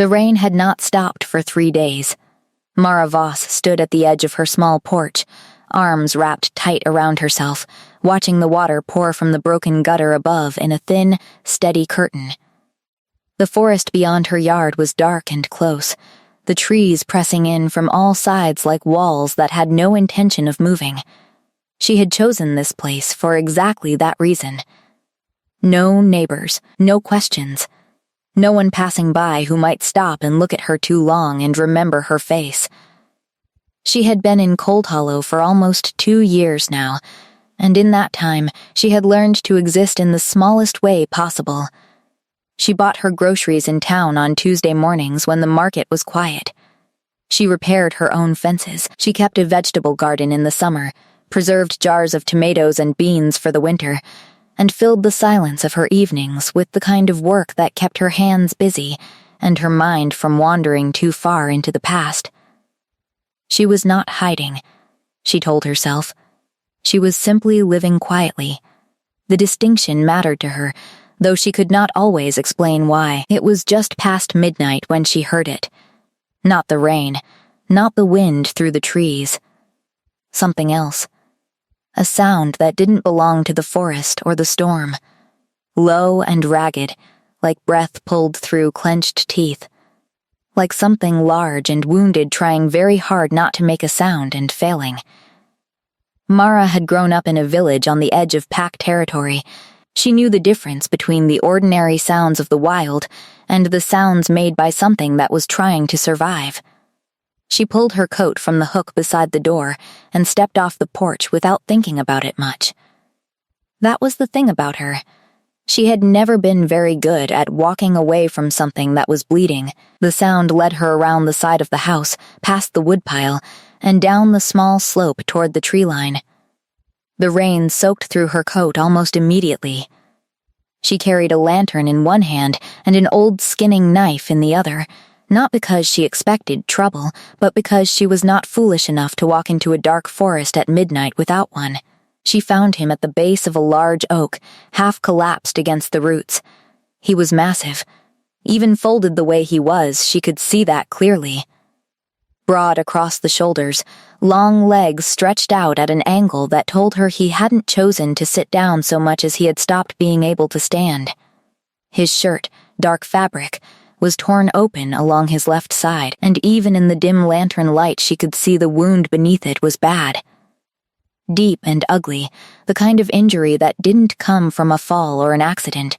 The rain had not stopped for 3 days. Mara Voss stood at the edge of her small porch, arms wrapped tight around herself, watching the water pour from the broken gutter above in a thin, steady curtain. The forest beyond her yard was dark and close, the trees pressing in from all sides like walls that had no intention of moving. She had chosen this place for exactly that reason. No neighbors, no questions. No one passing by who might stop and look at her too long and remember her face. She had been in Cold Hollow for almost 2 years now, and in that time she had learned to exist in the smallest way possible. She bought her groceries in town on Tuesday mornings when the market was quiet. She repaired her own fences. She kept a vegetable garden in the summer, preserved jars of tomatoes and beans for the winter, and filled the silence of her evenings with the kind of work that kept her hands busy and her mind from wandering too far into the past. She was not hiding, she told herself. She was simply living quietly. The distinction mattered to her, though she could not always explain why. It was just past midnight when she heard it. Not the rain, not the wind through the trees. Something else. A sound that didn't belong to the forest or the storm. Low and ragged, like breath pulled through clenched teeth. Like something large and wounded trying very hard not to make a sound and failing. Mara had grown up in a village on the edge of pack territory. She knew the difference between the ordinary sounds of the wild and the sounds made by something that was trying to survive. She pulled her coat from the hook beside the door and stepped off the porch without thinking about it much. That was the thing about her. She had never been very good at walking away from something that was bleeding. The sound led her around the side of the house, past the woodpile, and down the small slope toward the tree line. The rain soaked through her coat almost immediately. She carried a lantern in one hand and an old skinning knife in the other, not because she expected trouble, but because she was not foolish enough to walk into a dark forest at midnight without one. She found him at the base of a large oak, half collapsed against the roots. He was massive. Even folded the way he was, she could see that clearly. Broad across the shoulders, long legs stretched out at an angle that told her he hadn't chosen to sit down so much as he had stopped being able to stand. His shirt, dark fabric, was torn open along his left side, and even in the dim lantern light she could see the wound beneath it was bad. Deep and ugly, the kind of injury that didn't come from a fall or an accident.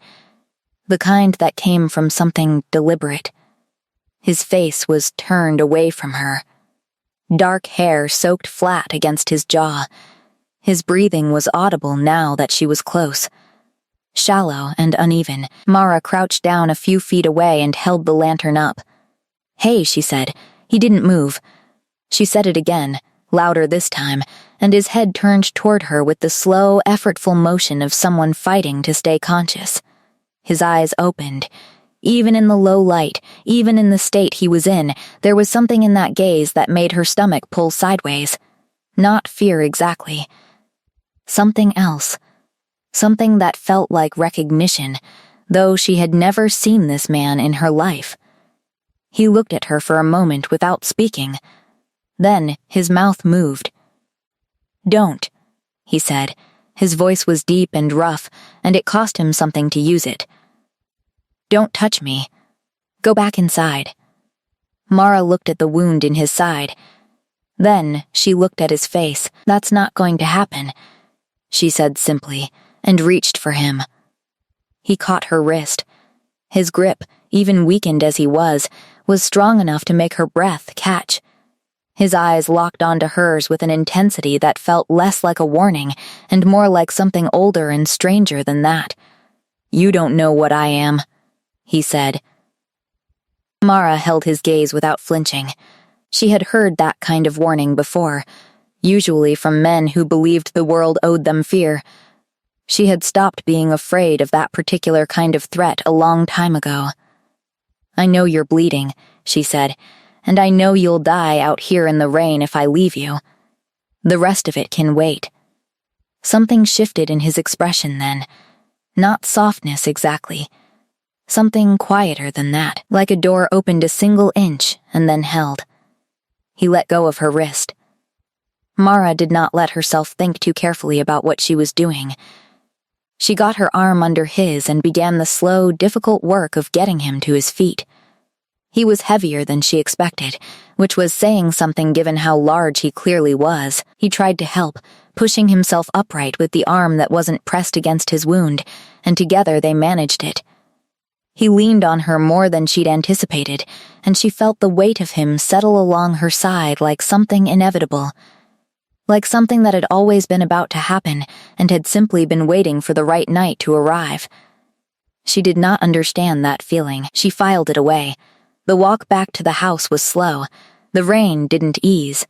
The kind that came from something deliberate. His face was turned away from her. Dark hair soaked flat against his jaw. His breathing was audible now that she was close. Shallow and uneven, Mara crouched down a few feet away and held the lantern up. "Hey," she said. He didn't move. She said it again, louder this time, and his head turned toward her with the slow, effortful motion of someone fighting to stay conscious. His eyes opened. Even in the low light, even in the state he was in, there was something in that gaze that made her stomach pull sideways. Not fear exactly. Something else. Something that felt like recognition, though she had never seen this man in her life. He looked at her for a moment without speaking. Then his mouth moved. "Don't," he said. His voice was deep and rough, and it cost him something to use it. "Don't touch me. Go back inside." Mara looked at the wound in his side. Then she looked at his face. "That's not going to happen," she said simply, and reached for him. He caught her wrist. His grip, even weakened as he was strong enough to make her breath catch. His eyes locked onto hers with an intensity that felt less like a warning and more like something older and stranger than that. "You don't know what I am," he said. Mara held his gaze without flinching. She had heard that kind of warning before, usually from men who believed the world owed them fear. She had stopped being afraid of that particular kind of threat a long time ago. "I know you're bleeding," she said, "and I know you'll die out here in the rain if I leave you. The rest of it can wait." Something shifted in his expression then. Not softness exactly. Something quieter than that, like a door opened a single inch and then held. He let go of her wrist. Mara did not let herself think too carefully about what she was doing. She got her arm under his and began the slow, difficult work of getting him to his feet. He was heavier than she expected, which was saying something given how large he clearly was. He tried to help, pushing himself upright with the arm that wasn't pressed against his wound, and together they managed it. He leaned on her more than she'd anticipated, and she felt the weight of him settle along her side like something inevitable. Like something that had always been about to happen and had simply been waiting for the right night to arrive. She did not understand that feeling. She filed it away. The walk back to the house was slow. The rain didn't ease.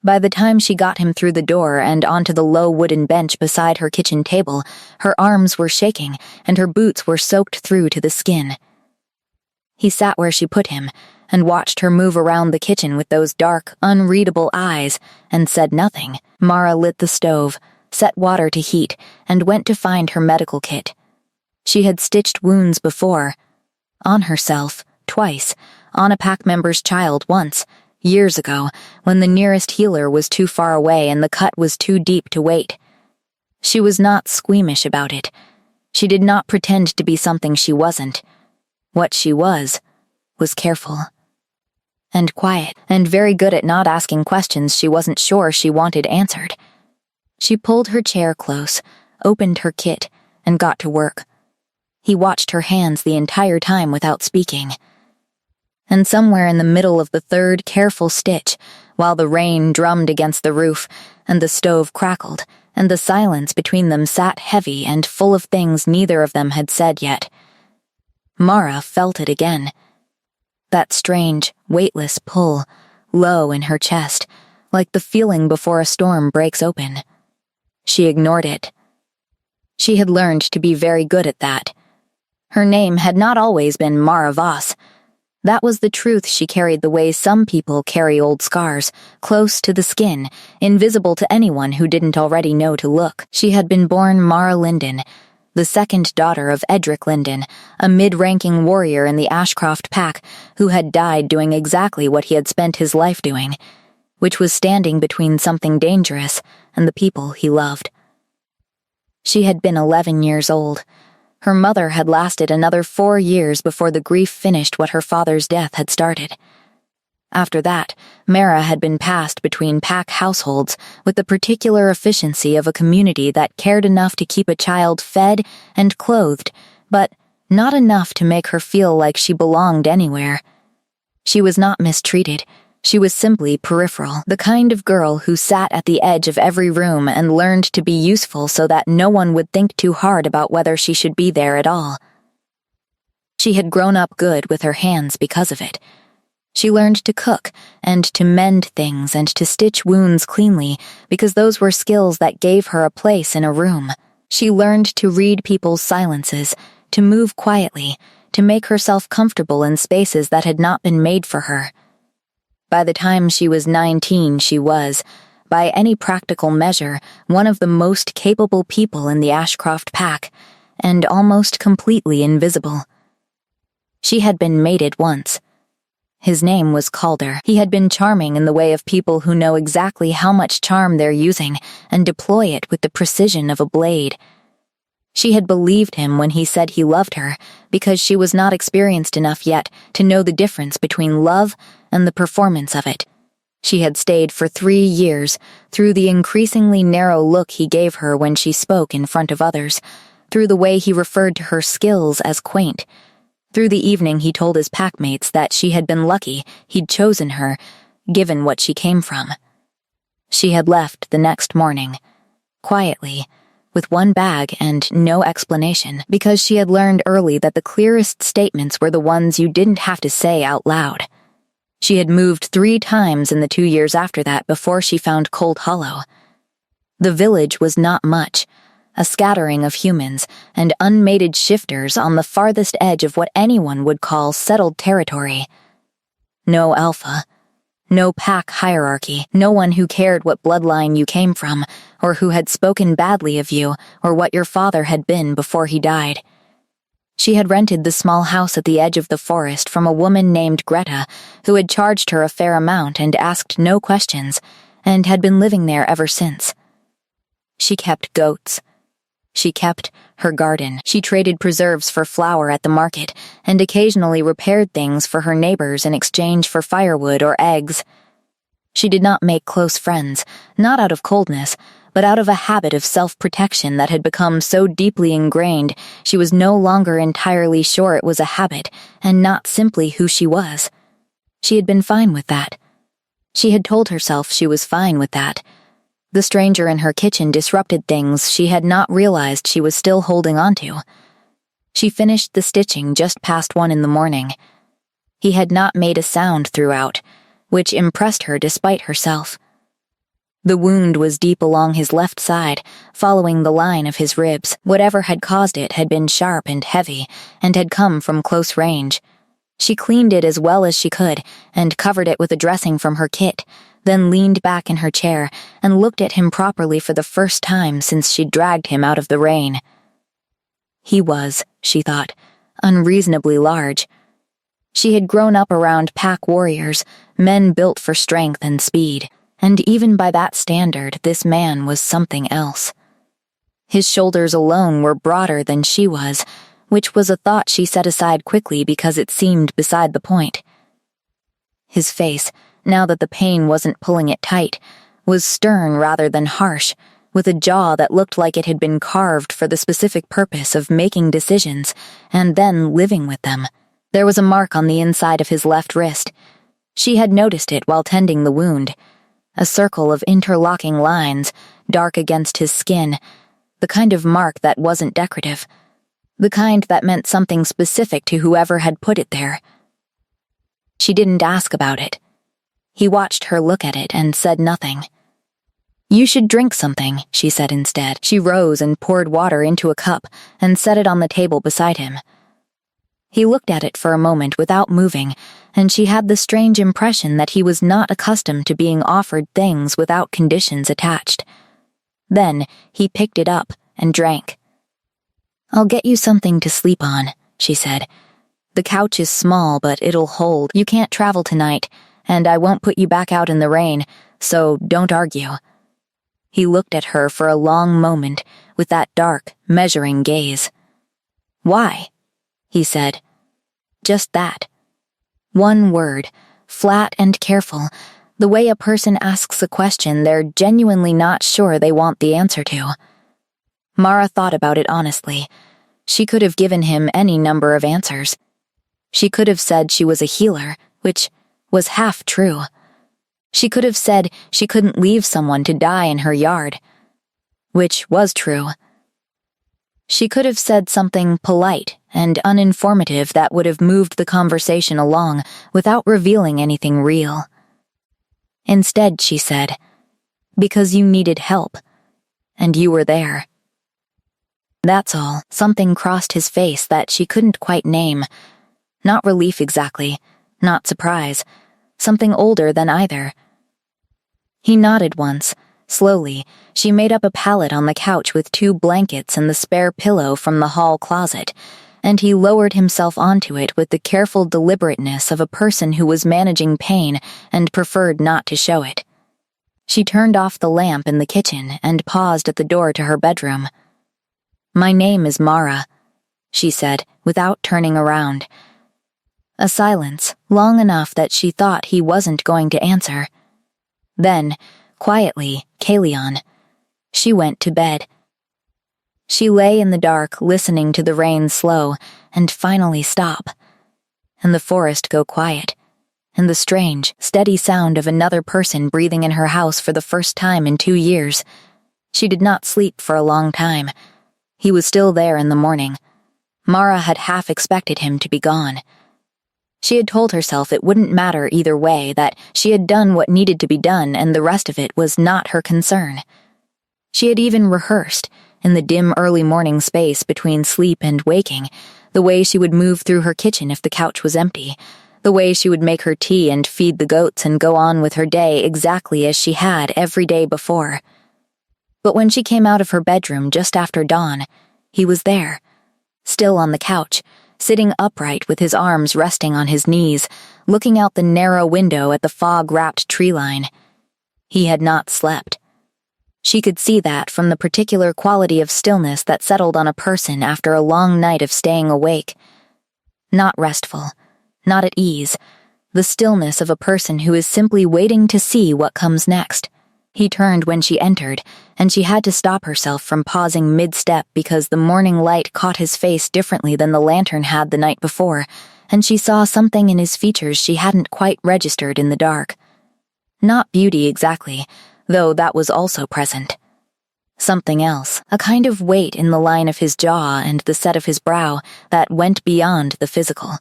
By the time she got him through the door and onto the low wooden bench beside her kitchen table, her arms were shaking and her boots were soaked through to the skin. He sat where she put him and watched her move around the kitchen with those dark, unreadable eyes and said nothing. Mara lit the stove, set water to heat, and went to find her medical kit. She had stitched wounds before. On herself, twice. On a pack member's child once. Years ago, when the nearest healer was too far away and the cut was too deep to wait. She was not squeamish about it. She did not pretend to be something she wasn't. What she was careful. And quiet, and very good at not asking questions she wasn't sure she wanted answered. She pulled her chair close, opened her kit, and got to work. He watched her hands the entire time without speaking. And somewhere in the middle of the third careful stitch, while the rain drummed against the roof, and the stove crackled, and the silence between them sat heavy and full of things neither of them had said yet, Mara felt it again. That strange, weightless pull, low in her chest, like the feeling before a storm breaks open. She ignored it. She had learned to be very good at that. Her name had not always been Mara Voss. That was the truth she carried the way some people carry old scars, close to the skin, invisible to anyone who didn't already know to look. She had been born Mara Linden, the second daughter of Edric Linden, a mid-ranking warrior in the Ashcroft Pack who had died doing exactly what he had spent his life doing, which was standing between something dangerous and the people he loved. She had been 11 years old. Her mother had lasted another 4 years before the grief finished what her father's death had started. After that, Mara had been passed between pack households with the particular efficiency of a community that cared enough to keep a child fed and clothed, but not enough to make her feel like she belonged anywhere. She was not mistreated. She was simply peripheral, the kind of girl who sat at the edge of every room and learned to be useful so that no one would think too hard about whether she should be there at all. She had grown up good with her hands because of it. She learned to cook and to mend things and to stitch wounds cleanly because those were skills that gave her a place in a room. She learned to read people's silences, to move quietly, to make herself comfortable in spaces that had not been made for her. By the time she was 19, she was, by any practical measure, one of the most capable people in the Ashcroft Pack, and almost completely invisible. She had been mated once. His name was Calder. He had been charming in the way of people who know exactly how much charm they're using and deploy it with the precision of a blade. She had believed him when he said he loved her because she was not experienced enough yet to know the difference between love and the performance of it. She had stayed for 3 years, through the increasingly narrow look he gave her when she spoke in front of others, through the way he referred to her skills as quaint, through the evening he told his packmates that she had been lucky he'd chosen her, given what she came from. She had left the next morning, quietly, with one bag and no explanation, because she had learned early that the clearest statements were the ones you didn't have to say out loud. She had moved 3 times in the 2 years after that before she found Cold Hollow. The village was not much, a scattering of humans and unmated shifters on the farthest edge of what anyone would call settled territory. No alpha, no pack hierarchy, no one who cared what bloodline you came from, or who had spoken badly of you, or what your father had been before he died. She had rented the small house at the edge of the forest from a woman named Greta, who had charged her a fair amount and asked no questions, and had been living there ever since. She kept goats. She kept her garden. She traded preserves for flour at the market, and occasionally repaired things for her neighbors in exchange for firewood or eggs. She did not make close friends, not out of coldness, but out of a habit of self-protection that had become so deeply ingrained she was no longer entirely sure it was a habit and not simply who she was. She had been fine with that. She had told herself she was fine with that. The stranger in her kitchen disrupted things she had not realized she was still holding onto. She finished the stitching just past 1 a.m. He had not made a sound throughout, which impressed her despite herself. The wound was deep along his left side, following the line of his ribs. Whatever had caused it had been sharp and heavy, and had come from close range. She cleaned it as well as she could, and covered it with a dressing from her kit, then leaned back in her chair and looked at him properly for the first time since she'd dragged him out of the rain. He was, she thought, unreasonably large. She had grown up around pack warriors, men built for strength and speed, and even by that standard, this man was something else. His shoulders alone were broader than she was, which was a thought she set aside quickly because it seemed beside the point. His face, now that the pain wasn't pulling it tight, was stern rather than harsh, with a jaw that looked like it had been carved for the specific purpose of making decisions and then living with them. There was a mark on the inside of his left wrist. She had noticed it while tending the wound. A circle of interlocking lines, dark against his skin, the kind of mark that wasn't decorative, the kind that meant something specific to whoever had put it there. She didn't ask about it. He watched her look at it and said nothing. "You should drink something," she said instead. She rose and poured water into a cup and set it on the table beside him. He looked at it for a moment without moving, and she had the strange impression that he was not accustomed to being offered things without conditions attached. Then he picked it up and drank. "I'll get you something to sleep on," she said. "The couch is small, but it'll hold. You can't travel tonight, and I won't put you back out in the rain, so don't argue." He looked at her for a long moment with that dark, measuring gaze. "Why?" he said. Just that. One word, flat and careful, the way a person asks a question they're genuinely not sure they want the answer to. Mara thought about it honestly. She could have given him any number of answers. She could have said she was a healer, which was half true. She could have said she couldn't leave someone to die in her yard, which was true. She could have said something polite and uninformative that would have moved the conversation along without revealing anything real. Instead, she said, "Because you needed help, and you were there." That's all. Something crossed his face that she couldn't quite name. Not relief exactly, not surprise, something older than either. He nodded once. Slowly, she made up a pallet on the couch with 2 blankets and the spare pillow from the hall closet, and he lowered himself onto it with the careful deliberateness of a person who was managing pain and preferred not to show it. She turned off the lamp in the kitchen and paused at the door to her bedroom. "My name is Mara," she said, without turning around. A silence, long enough that she thought he wasn't going to answer. Then, quietly, Kalion. She went to bed. She lay in the dark, listening to the rain slow, and finally stop, and the forest go quiet, and the strange, steady sound of another person breathing in her house for the first time in 2 years. She did not sleep for a long time. He was still there in the morning. Mara had half expected him to be gone. She had told herself it wouldn't matter either way, that she had done what needed to be done and the rest of it was not her concern. She had even rehearsed, in the dim early morning space between sleep and waking, the way she would move through her kitchen if the couch was empty, the way she would make her tea and feed the goats and go on with her day exactly as she had every day before. But when she came out of her bedroom just after dawn, he was there, still on the couch, sitting upright with his arms resting on his knees, looking out the narrow window at the fog-wrapped tree line. He had not slept. She could see that from the particular quality of stillness that settled on a person after a long night of staying awake. Not restful, not at ease, the stillness of a person who is simply waiting to see what comes next. He turned when she entered, and she had to stop herself from pausing mid-step because the morning light caught his face differently than the lantern had the night before, and she saw something in his features she hadn't quite registered in the dark. Not beauty exactly, though that was also present. Something else, a kind of weight in the line of his jaw and the set of his brow that went beyond the physical.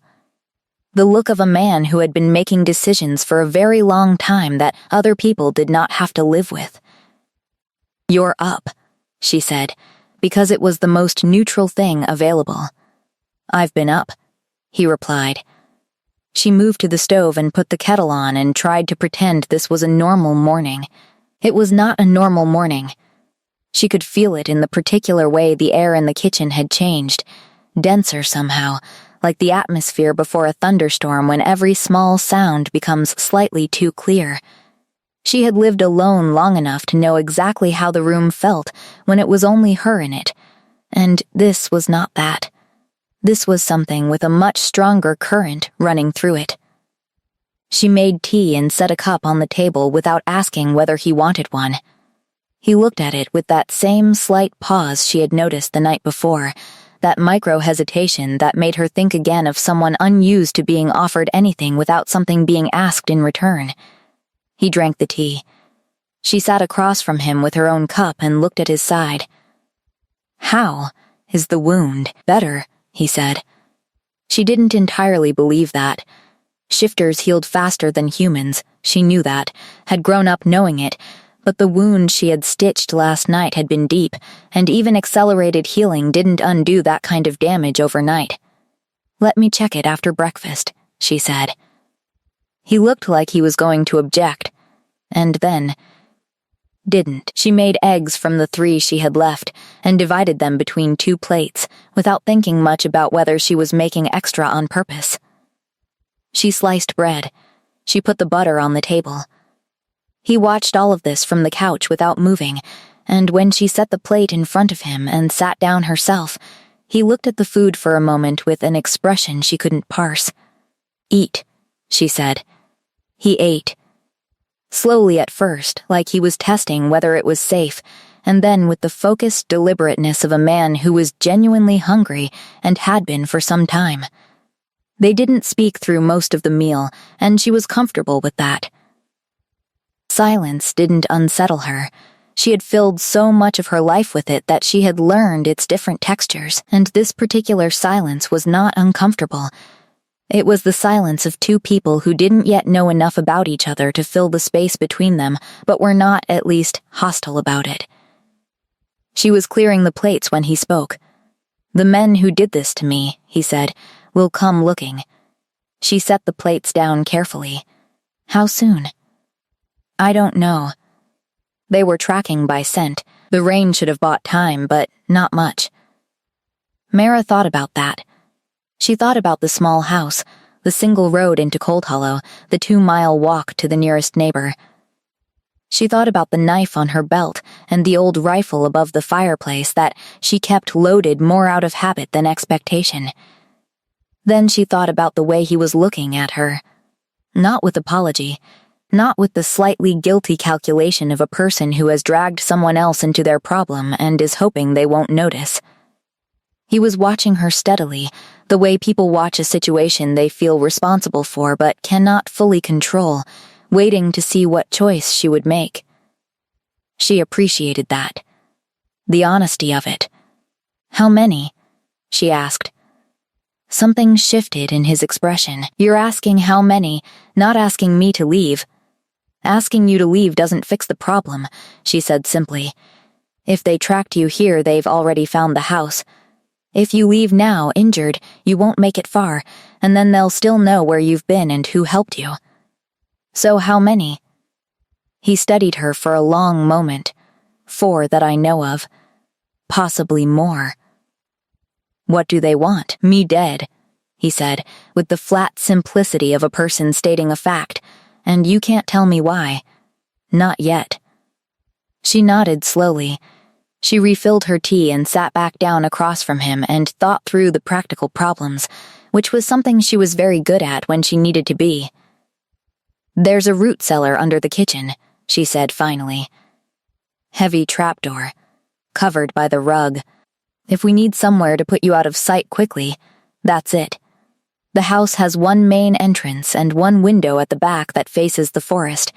The look of a man who had been making decisions for a very long time that other people did not have to live with. "You're up," she said, because it was the most neutral thing available. "I've been up," he replied. She moved to the stove and put the kettle on and tried to pretend this was a normal morning. It was not a normal morning. She could feel it in the particular way the air in the kitchen had changed, denser somehow, like the atmosphere before a thunderstorm when every small sound becomes slightly too clear. She had lived alone long enough to know exactly how the room felt when it was only her in it, and this was not that. This was something with a much stronger current running through it. She made tea and set a cup on the table without asking whether he wanted one. He looked at it with that same slight pause she had noticed the night before, that micro-hesitation that made her think again of someone unused to being offered anything without something being asked in return. He drank the tea. She sat across from him with her own cup and looked at his side. "How is the wound better?" he said. She didn't entirely believe that. Shifters healed faster than humans, she knew that, had grown up knowing it, but the wound she had stitched last night had been deep, and even accelerated healing didn't undo that kind of damage overnight. "Let me check it after breakfast," she said. He looked like he was going to object, and then didn't. She made eggs from the 3 she had left and divided them between 2 plates, without thinking much about whether she was making extra on purpose. She sliced bread. She put the butter on the table. He watched all of this from the couch without moving, and when she set the plate in front of him and sat down herself, he looked at the food for a moment with an expression she couldn't parse. "Eat," she said. He ate. Slowly at first, like he was testing whether it was safe, and then with the focused deliberateness of a man who was genuinely hungry and had been for some time. They didn't speak through most of the meal, and she was comfortable with that. Silence didn't unsettle her. She had filled so much of her life with it that she had learned its different textures, and this particular silence was not uncomfortable. It was the silence of 2 people who didn't yet know enough about each other to fill the space between them, but were not, at least, hostile about it. She was clearing the plates when he spoke. "The men who did this to me," he said, "will come looking." She set the plates down carefully. "How soon?" "I don't know." They were tracking by scent. The rain should have bought time, but not much. Mara thought about that. She thought about the small house, the single road into Cold Hollow, the 2-mile walk to the nearest neighbor. She thought about the knife on her belt and the old rifle above the fireplace that she kept loaded more out of habit than expectation. Then she thought about the way he was looking at her. Not with apology, not with the slightly guilty calculation of a person who has dragged someone else into their problem and is hoping they won't notice. He was watching her steadily, the way people watch a situation they feel responsible for but cannot fully control, waiting to see what choice she would make. She appreciated that. The honesty of it. "How many?" she asked. Something shifted in his expression. "You're asking how many, not asking me to leave." "Asking you to leave doesn't fix the problem," she said simply. "If they tracked you here, they've already found the house. If you leave now, injured, you won't make it far, and then they'll still know where you've been and who helped you. So how many?" He studied her for a long moment. "4 that I know of. Possibly more." "What do they want? Me dead," he said, with the flat simplicity of a person stating a fact. "And you can't tell me why." "Not yet." She nodded slowly. She refilled her tea and sat back down across from him and thought through the practical problems, which was something she was very good at when she needed to be. "There's a root cellar under the kitchen," she said finally. "Heavy trapdoor, covered by the rug. If we need somewhere to put you out of sight quickly, that's it. The house has one main entrance and one window at the back that faces the forest.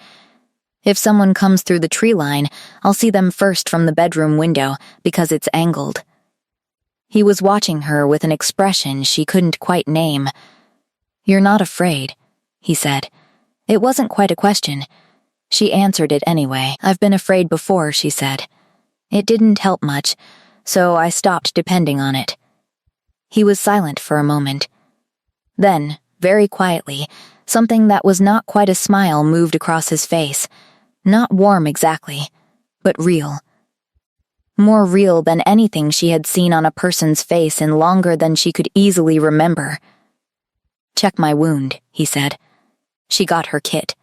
If someone comes through the tree line, I'll see them first from the bedroom window because it's angled." He was watching her with an expression she couldn't quite name. "You're not afraid," he said. It wasn't quite a question. She answered it anyway. "I've been afraid before," she said. "It didn't help much, so I stopped depending on it." He was silent for a moment. Then, very quietly, something that was not quite a smile moved across his face. Not warm exactly, but real. More real than anything she had seen on a person's face in longer than she could easily remember. "Check my wound," he said. She got her kit.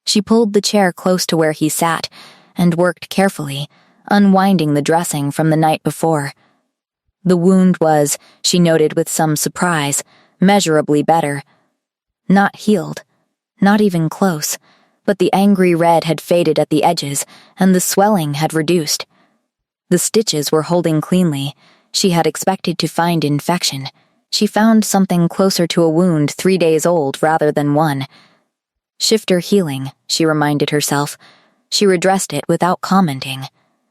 She pulled the chair close to where he sat and worked carefully, unwinding the dressing from the night before. The wound was, she noted with some surprise, measurably better. Not healed, not even close, but the angry red had faded at the edges and the swelling had reduced. The stitches were holding cleanly. She had expected to find infection. She found something closer to a wound 3 days old rather than 1. Shifter healing, she reminded herself. She redressed it without commenting.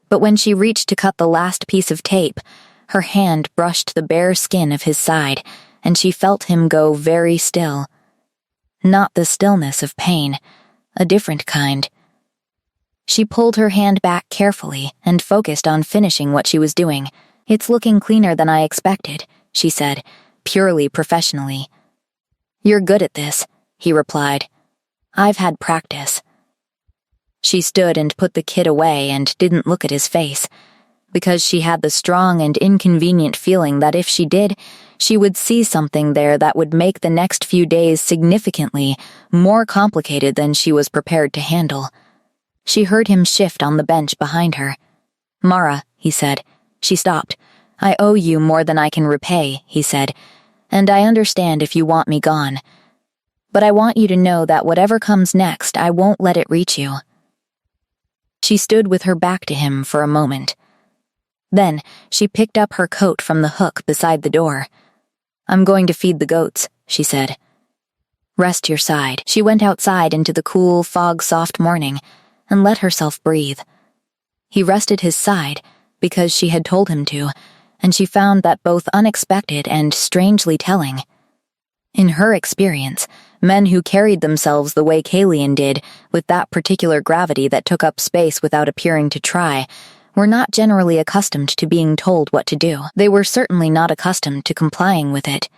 But when she reached to cut the last piece of tape, her hand brushed the bare skin of his side, and she felt him go very still. Not the stillness of pain, a different kind. She pulled her hand back carefully and focused on finishing what she was doing. "It's looking cleaner than I expected," she said, purely professionally. "You're good at this," he replied. "I've had practice." She stood and put the kit away and didn't look at his face, because she had the strong and inconvenient feeling that if she did, she would see something there that would make the next few days significantly more complicated than she was prepared to handle. She heard him shift on the bench behind her. "Mara," he said. She stopped. "I owe you more than I can repay," he said, "and I understand if you want me gone. But I want you to know that whatever comes next, I won't let it reach you." She stood with her back to him for a moment. Then she picked up her coat from the hook beside the door. "I'm going to feed the goats," she said. "Rest your side." She went outside into the cool, fog-soft morning and let herself breathe. He rested his side because she had told him to, and she found that both unexpected and strangely telling. In her experience, men who carried themselves the way Kalian did, with that particular gravity that took up space without appearing to try, were not generally accustomed to being told what to do. They were certainly not accustomed to complying with it.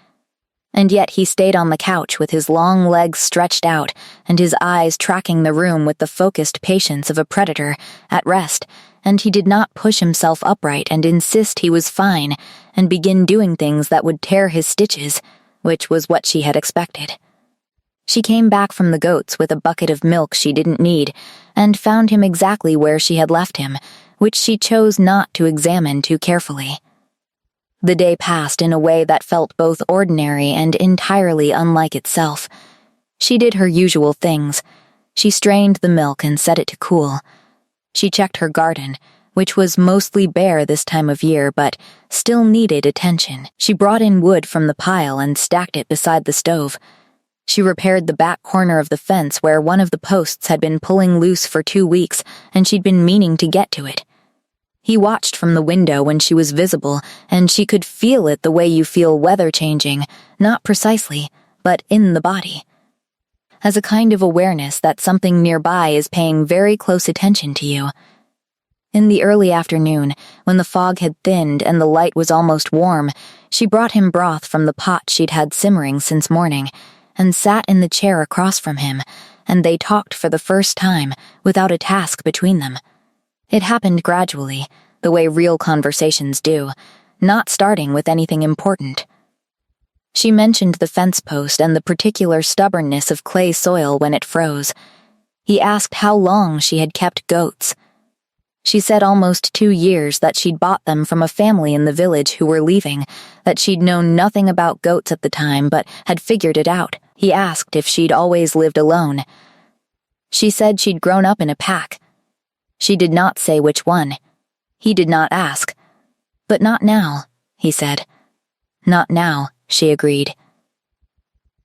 And yet he stayed on the couch with his long legs stretched out and his eyes tracking the room with the focused patience of a predator, at rest, and he did not push himself upright and insist he was fine and begin doing things that would tear his stitches, which was what she had expected. She came back from the goats with a bucket of milk she didn't need and found him exactly where she had left him, which she chose not to examine too carefully. The day passed in a way that felt both ordinary and entirely unlike itself. She did her usual things. She strained the milk and set it to cool. She checked her garden, which was mostly bare this time of year but still needed attention. She brought in wood from the pile and stacked it beside the stove. She repaired the back corner of the fence where one of the posts had been pulling loose for 2 weeks and she'd been meaning to get to it. He watched from the window when she was visible, and she could feel it the way you feel weather changing, not precisely, but in the body. As a kind of awareness that something nearby is paying very close attention to you. In the early afternoon, when the fog had thinned and the light was almost warm, she brought him broth from the pot she'd had simmering since morning, and sat in the chair across from him, and they talked for the first time, without a task between them. It happened gradually, the way real conversations do, not starting with anything important. She mentioned the fence post and the particular stubbornness of clay soil when it froze. He asked how long she had kept goats. She said almost 2 years, that she'd bought them from a family in the village who were leaving, that she'd known nothing about goats at the time but had figured it out. He asked if she'd always lived alone. She said she'd grown up in a pack. She did not say which one. He did not ask. But not now, he said. Not now, she agreed.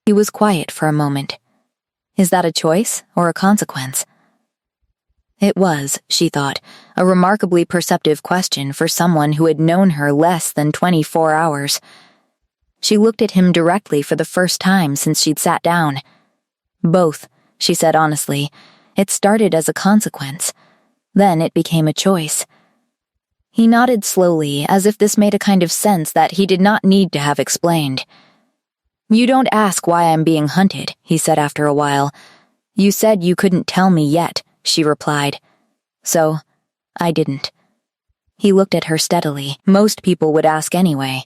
He was quiet for a moment. Is that a choice or a consequence? It was, she thought, a remarkably perceptive question for someone who had known her less than 24 hours. She looked at him directly for the first time since she'd sat down. Both, she said honestly. It started as a consequence. Then it became a choice. He nodded slowly, as if this made a kind of sense that he did not need to have explained. You don't ask why I'm being hunted, he said after a while. You said you couldn't tell me yet, she replied. So, I didn't. He looked at her steadily. Most people would ask anyway.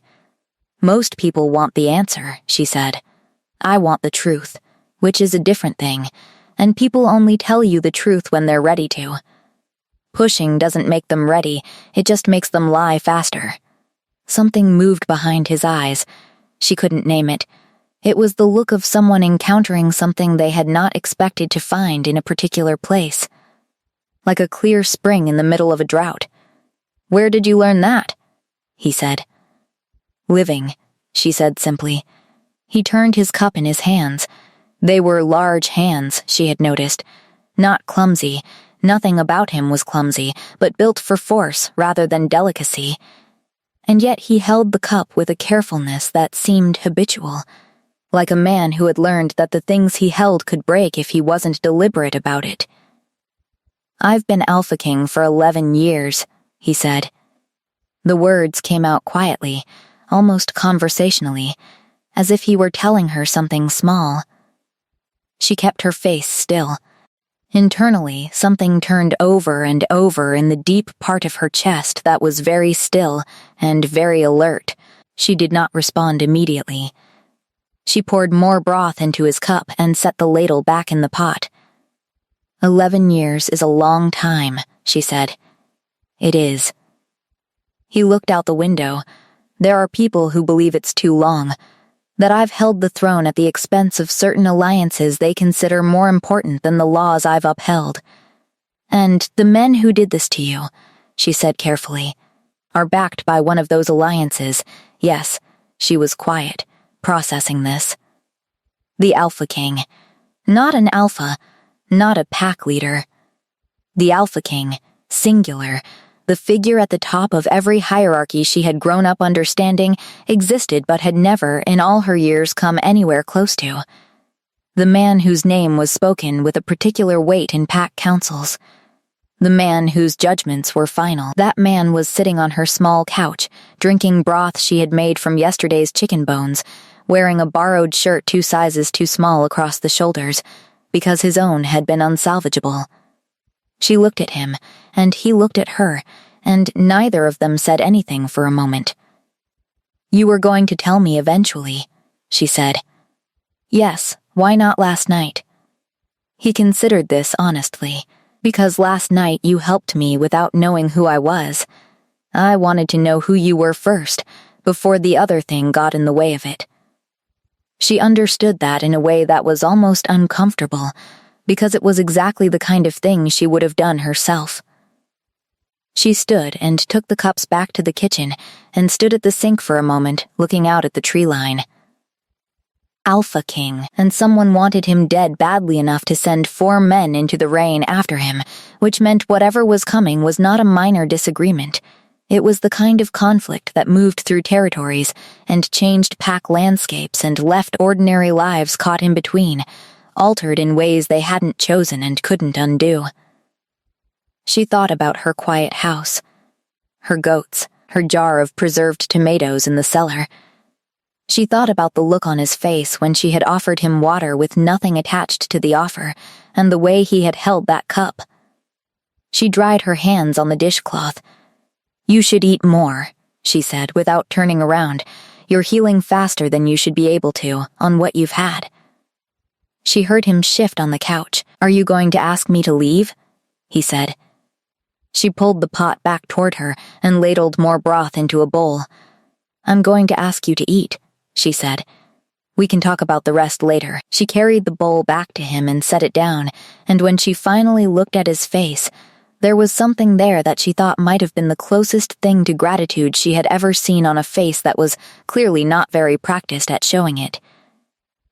Most people want the answer, she said. I want the truth, which is a different thing, and people only tell you the truth when they're ready to. Pushing doesn't make them ready, it just makes them lie faster. Something moved behind his eyes. She couldn't name it. It was the look of someone encountering something they had not expected to find in a particular place. Like a clear spring in the middle of a drought. Where did you learn that? He said. Living, she said simply. He turned his cup in his hands. They were large hands, she had noticed. Not clumsy. Nothing about him was clumsy, but built for force rather than delicacy. And yet he held the cup with a carefulness that seemed habitual. Like a man who had learned that the things he held could break if he wasn't deliberate about it. I've been Alpha King for 11 years, he said. The words came out quietly, almost conversationally, as if he were telling her something small. She kept her face still. Internally, something turned over and over in the deep part of her chest that was very still and very alert. She did not respond immediately. She poured more broth into his cup and set the ladle back in the pot. 11 years is a long time, she said. It is. He looked out the window. There are people who believe it's too long, that I've held the throne at the expense of certain alliances they consider more important than the laws I've upheld. And the men who did this to you, she said carefully, are backed by one of those alliances. Yes, she was quiet, processing this. The Alpha King. Not an alpha, not a pack leader. The Alpha King, singular, the figure at the top of every hierarchy she had grown up understanding, existed but had never, in all her years, come anywhere close to. The man whose name was spoken with a particular weight in pack councils. The man whose judgments were final. That man was sitting on her small couch, drinking broth she had made from yesterday's chicken bones, wearing a borrowed shirt 2 sizes too small across the shoulders, because his own had been unsalvageable. She looked at him, and he looked at her, and neither of them said anything for a moment. You were going to tell me eventually, she said. Yes, why not last night? He considered this honestly. Because last night you helped me without knowing who I was. I wanted to know who you were first, before the other thing got in the way of it. She understood that in a way that was almost uncomfortable, because it was exactly the kind of thing she would have done herself. She stood and took the cups back to the kitchen and stood at the sink for a moment, looking out at the tree line. Alpha King, and someone wanted him dead badly enough to send 4 men into the rain after him, which meant whatever was coming was not a minor disagreement. It was the kind of conflict that moved through territories and changed pack landscapes and left ordinary lives caught in between, altered in ways they hadn't chosen and couldn't undo. She thought about her quiet house, her goats, her jar of preserved tomatoes in the cellar. She thought about the look on his face when she had offered him water with nothing attached to the offer, and the way he had held that cup. She dried her hands on the dishcloth. You should eat more, she said without turning around. You're healing faster than you should be able to, on what you've had. She heard him shift on the couch. Are you going to ask me to leave? He said. She pulled the pot back toward her and ladled more broth into a bowl. I'm going to ask you to eat, she said. We can talk about the rest later. She carried the bowl back to him and set it down, and when she finally looked at his face, there was something there that she thought might have been the closest thing to gratitude she had ever seen on a face that was clearly not very practiced at showing it.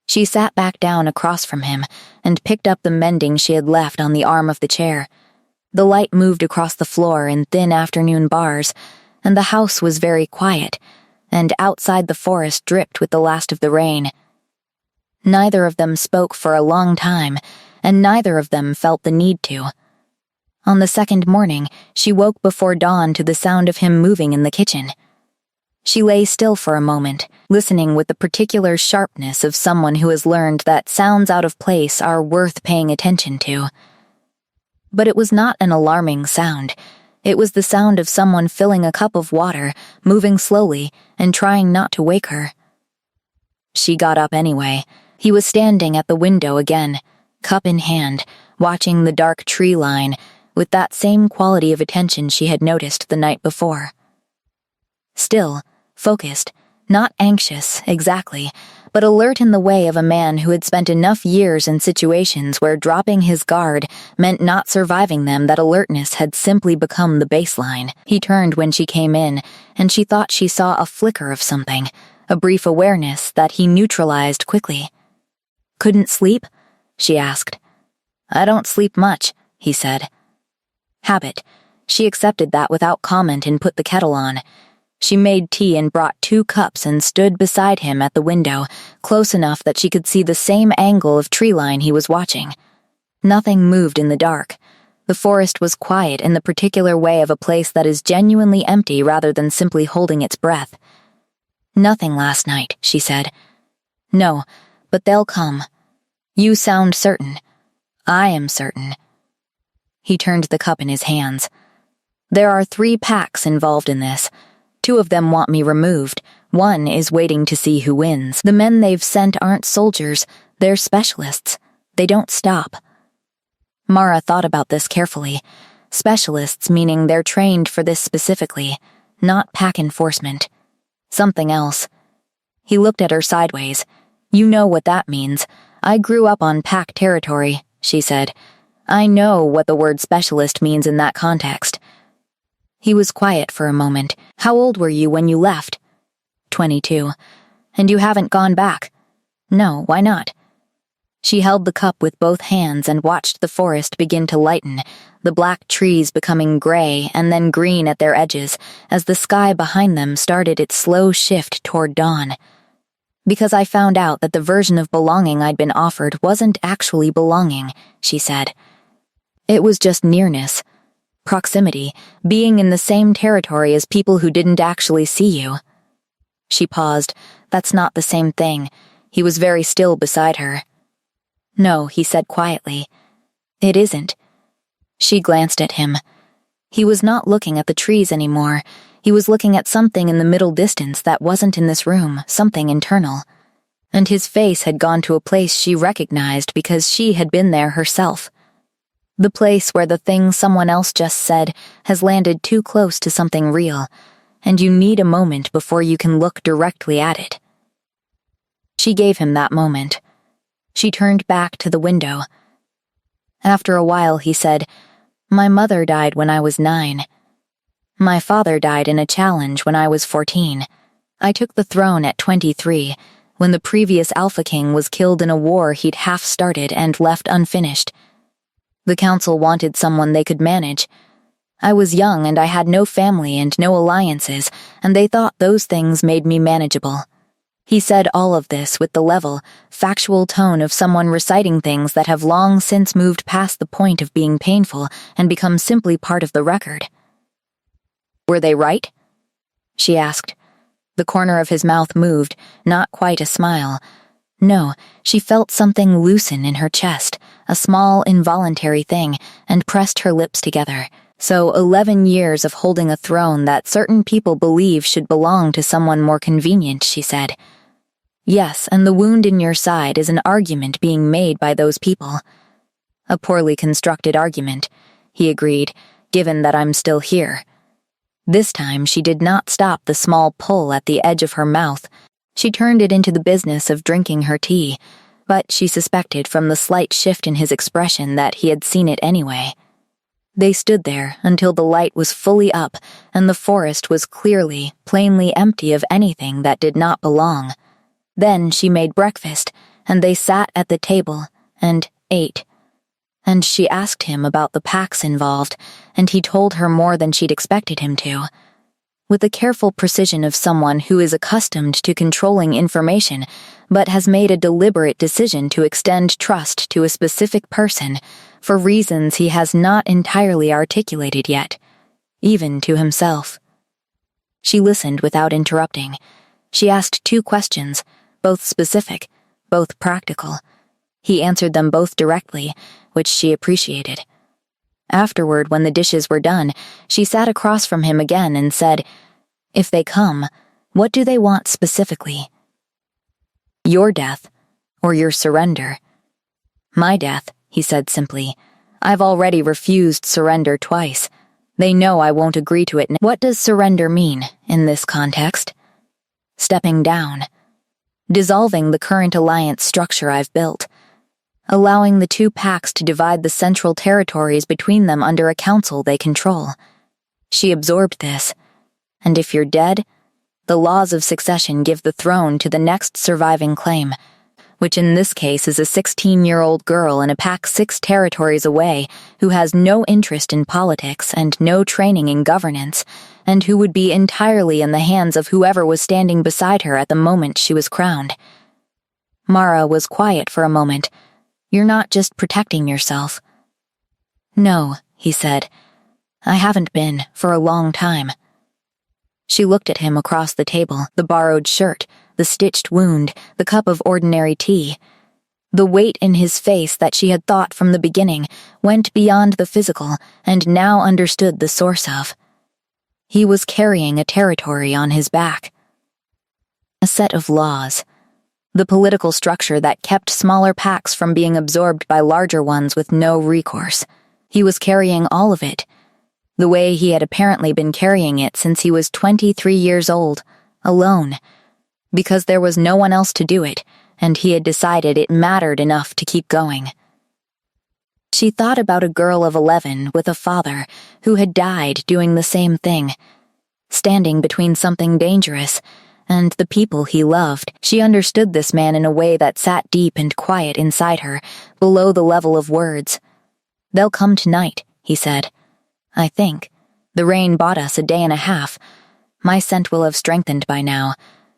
She sat back down across from him and picked up the mending she had left on the arm of the chair. The light moved across the floor in thin afternoon bars, and the house was very quiet, and outside the forest dripped with the last of the rain. Neither of them spoke for a long time, and neither of them felt the need to. On the second morning, she woke before dawn to the sound of him moving in the kitchen. She lay still for a moment, listening with the particular sharpness of someone who has learned that sounds out of place are worth paying attention to. But it was not an alarming sound. It was the sound of someone filling a cup of water, moving slowly, and trying not to wake her. She got up anyway. He was standing at the window again, cup in hand, watching the dark tree line, with that same quality of attention she had noticed the night before. Still, focused, not anxious, exactly, but alert in the way of a man who had spent enough years in situations where dropping his guard meant not surviving them that alertness had simply become the baseline. He turned when she came in, and she thought she saw a flicker of something, a brief awareness that he neutralized quickly. Couldn't sleep? She asked. I don't sleep much, he said. Habit. She accepted that without comment and put the kettle on. She made tea and brought 2 cups and stood beside him at the window, close enough that she could see the same angle of tree line he was watching. Nothing moved in the dark. The forest was quiet in the particular way of a place that is genuinely empty rather than simply holding its breath. Nothing last night, she said. No, but they'll come. You sound certain. I am certain. He turned the cup in his hands. There are 3 packs involved in this. 2 of them want me removed. 1 is waiting to see who wins. The men they've sent aren't soldiers. They're specialists. They don't stop. Mara thought about this carefully. Specialists meaning they're trained for this specifically, not pack enforcement. Something else. He looked at her sideways. You know what that means. I grew up on pack territory, she said. I know what the word specialist means in that context. He was quiet for a moment. How old were you when you left? 22. And you haven't gone back? No, why not? She held the cup with both hands and watched the forest begin to lighten, the black trees becoming gray and then green at their edges as the sky behind them started its slow shift toward dawn. Because I found out that the version of belonging I'd been offered wasn't actually belonging, she said. It was just nearness. Proximity, being in the same territory as people who didn't actually see you. She paused. That's not the same thing. He was very still beside her. No, he said quietly. It isn't. She glanced at him. He was not looking at the trees anymore. He was looking at something in the middle distance that wasn't in this room, something internal. And his face had gone to a place she recognized because she had been there herself. The place where the thing someone else just said has landed too close to something real, and you need a moment before you can look directly at it. She gave him that moment. She turned back to the window. After a while, he said, My mother died when I was 9. My father died in a challenge when I was 14. I took the throne at 23, when the previous Alpha King was killed in a war he'd half started and left unfinished. The council wanted someone they could manage. I was young and I had no family and no alliances, and they thought those things made me manageable. He said all of this with the level, factual tone of someone reciting things that have long since moved past the point of being painful and become simply part of the record. Were they right? She asked. The corner of his mouth moved, not quite a smile. No, she felt something loosen in her chest, a small, involuntary thing, and pressed her lips together. So 11 years of holding a throne that certain people believe should belong to someone more convenient, she said. Yes, and the wound in your side is an argument being made by those people. A poorly constructed argument, he agreed, given that I'm still here. This time she did not stop the small pull at the edge of her mouth. She turned it into the business of drinking her tea, but she suspected from the slight shift in his expression that he had seen it anyway. They stood there until the light was fully up and the forest was clearly, plainly empty of anything that did not belong. Then she made breakfast, and they sat at the table and ate. And she asked him about the packs involved, and he told her more than she'd expected him to. With the careful precision of someone who is accustomed to controlling information, but has made a deliberate decision to extend trust to a specific person for reasons he has not entirely articulated yet, even to himself. She listened without interrupting. She asked 2 questions, both specific, both practical. He answered them both directly, which she appreciated. Afterward, when the dishes were done, she sat across from him again and said, "If they come, what do they want specifically? Your death, or your surrender?" "My death," he said simply. "I've already refused surrender twice. They know I won't agree to it." "What does surrender mean in this context?" "Stepping down. Dissolving the current alliance structure I've built. Allowing the 2 packs to divide the central territories between them under a council they control." She absorbed this. "And if you're dead, the laws of succession give the throne to the next surviving claim, which in this case is a 16-year-old girl in a pack 6 territories away who has no interest in politics and no training in governance, and who would be entirely in the hands of whoever was standing beside her at the moment she was crowned." Mara was quiet for a moment. "You're not just protecting yourself." "No," he said. "I haven't been for a long time." She looked at him across the table, the borrowed shirt, the stitched wound, the cup of ordinary tea. The weight in his face that she had thought from the beginning went beyond the physical and now understood the source of. He was carrying a territory on his back. A set of laws. The political structure that kept smaller packs from being absorbed by larger ones with no recourse. He was carrying all of it, the way he had apparently been carrying it since he was 23 years old, alone, because there was no one else to do it, and he had decided it mattered enough to keep going. She thought about a girl of 11 with a father who had died doing the same thing, standing between something dangerous and the people he loved. She understood this man in a way that sat deep and quiet inside her, below the level of words. "They'll come tonight," he said. "I think. The rain bought us a day and a half. My scent will have strengthened by now.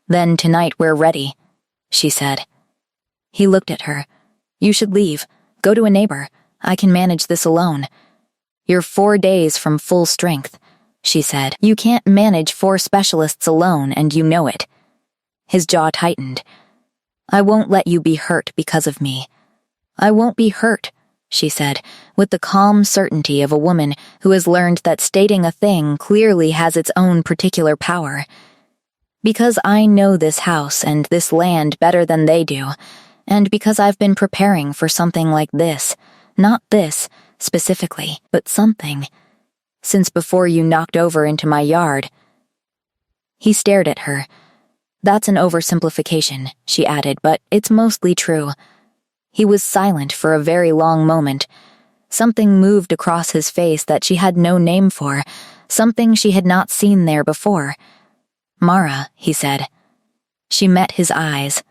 Then tonight we're ready," she said. He looked at her. "You should leave. Go to a neighbor. I can manage this alone." "You're 4 days from full strength," she said. "You can't manage 4 specialists alone, and you know it." His jaw tightened. "I won't let you be hurt because of me." "I won't be hurt," she said, with the calm certainty of a woman who has learned that stating a thing clearly has its own particular power. "Because I know this house and this land better than they do, and because I've been preparing for something like this, not this, specifically, but something, since before you knocked over into my yard." He stared at her. "That's an oversimplification," she added, "but it's mostly true." He was silent for a very long moment. Something moved across his face that she had no name for, something she had not seen there before. "Mara," he said. She met his eyes.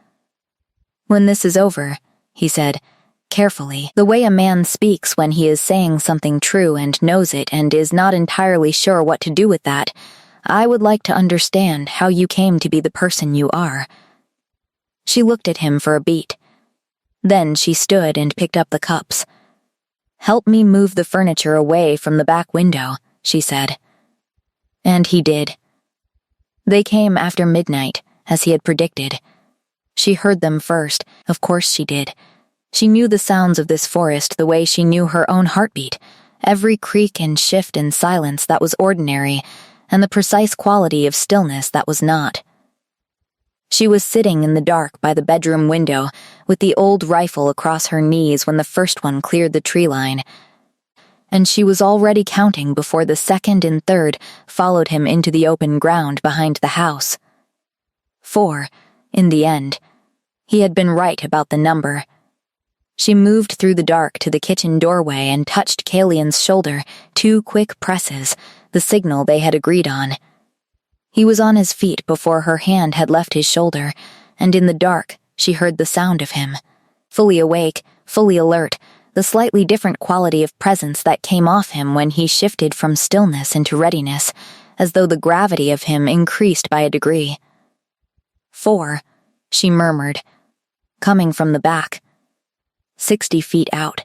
"When this is over," he said, carefully, the way a man speaks when he is saying something true and knows it and is not entirely sure what to do with that, "I would like to understand how you came to be the person you are." She looked at him for a beat. Then she stood and picked up the cups. "Help me move the furniture away from the back window," she said. And he did. They came after midnight, as he had predicted. She heard them first, of course she did. She knew the sounds of this forest the way she knew her own heartbeat, every creak and shift in silence that was ordinary, and the precise quality of stillness that was not. She was sitting in the dark by the bedroom window, with the old rifle across her knees when the first one cleared the tree line, and she was already counting before the second and third followed him into the open ground behind the house. 4, in the end. He had been right about the number. She moved through the dark to the kitchen doorway and touched Kalian's shoulder, 2 quick presses, the signal they had agreed on. He was on his feet before her hand had left his shoulder, and in the dark, she heard the sound of him. Fully awake, fully alert, the slightly different quality of presence that came off him when he shifted from stillness into readiness, as though the gravity of him increased by a degree. 4, she murmured, coming from the back. 60 feet out.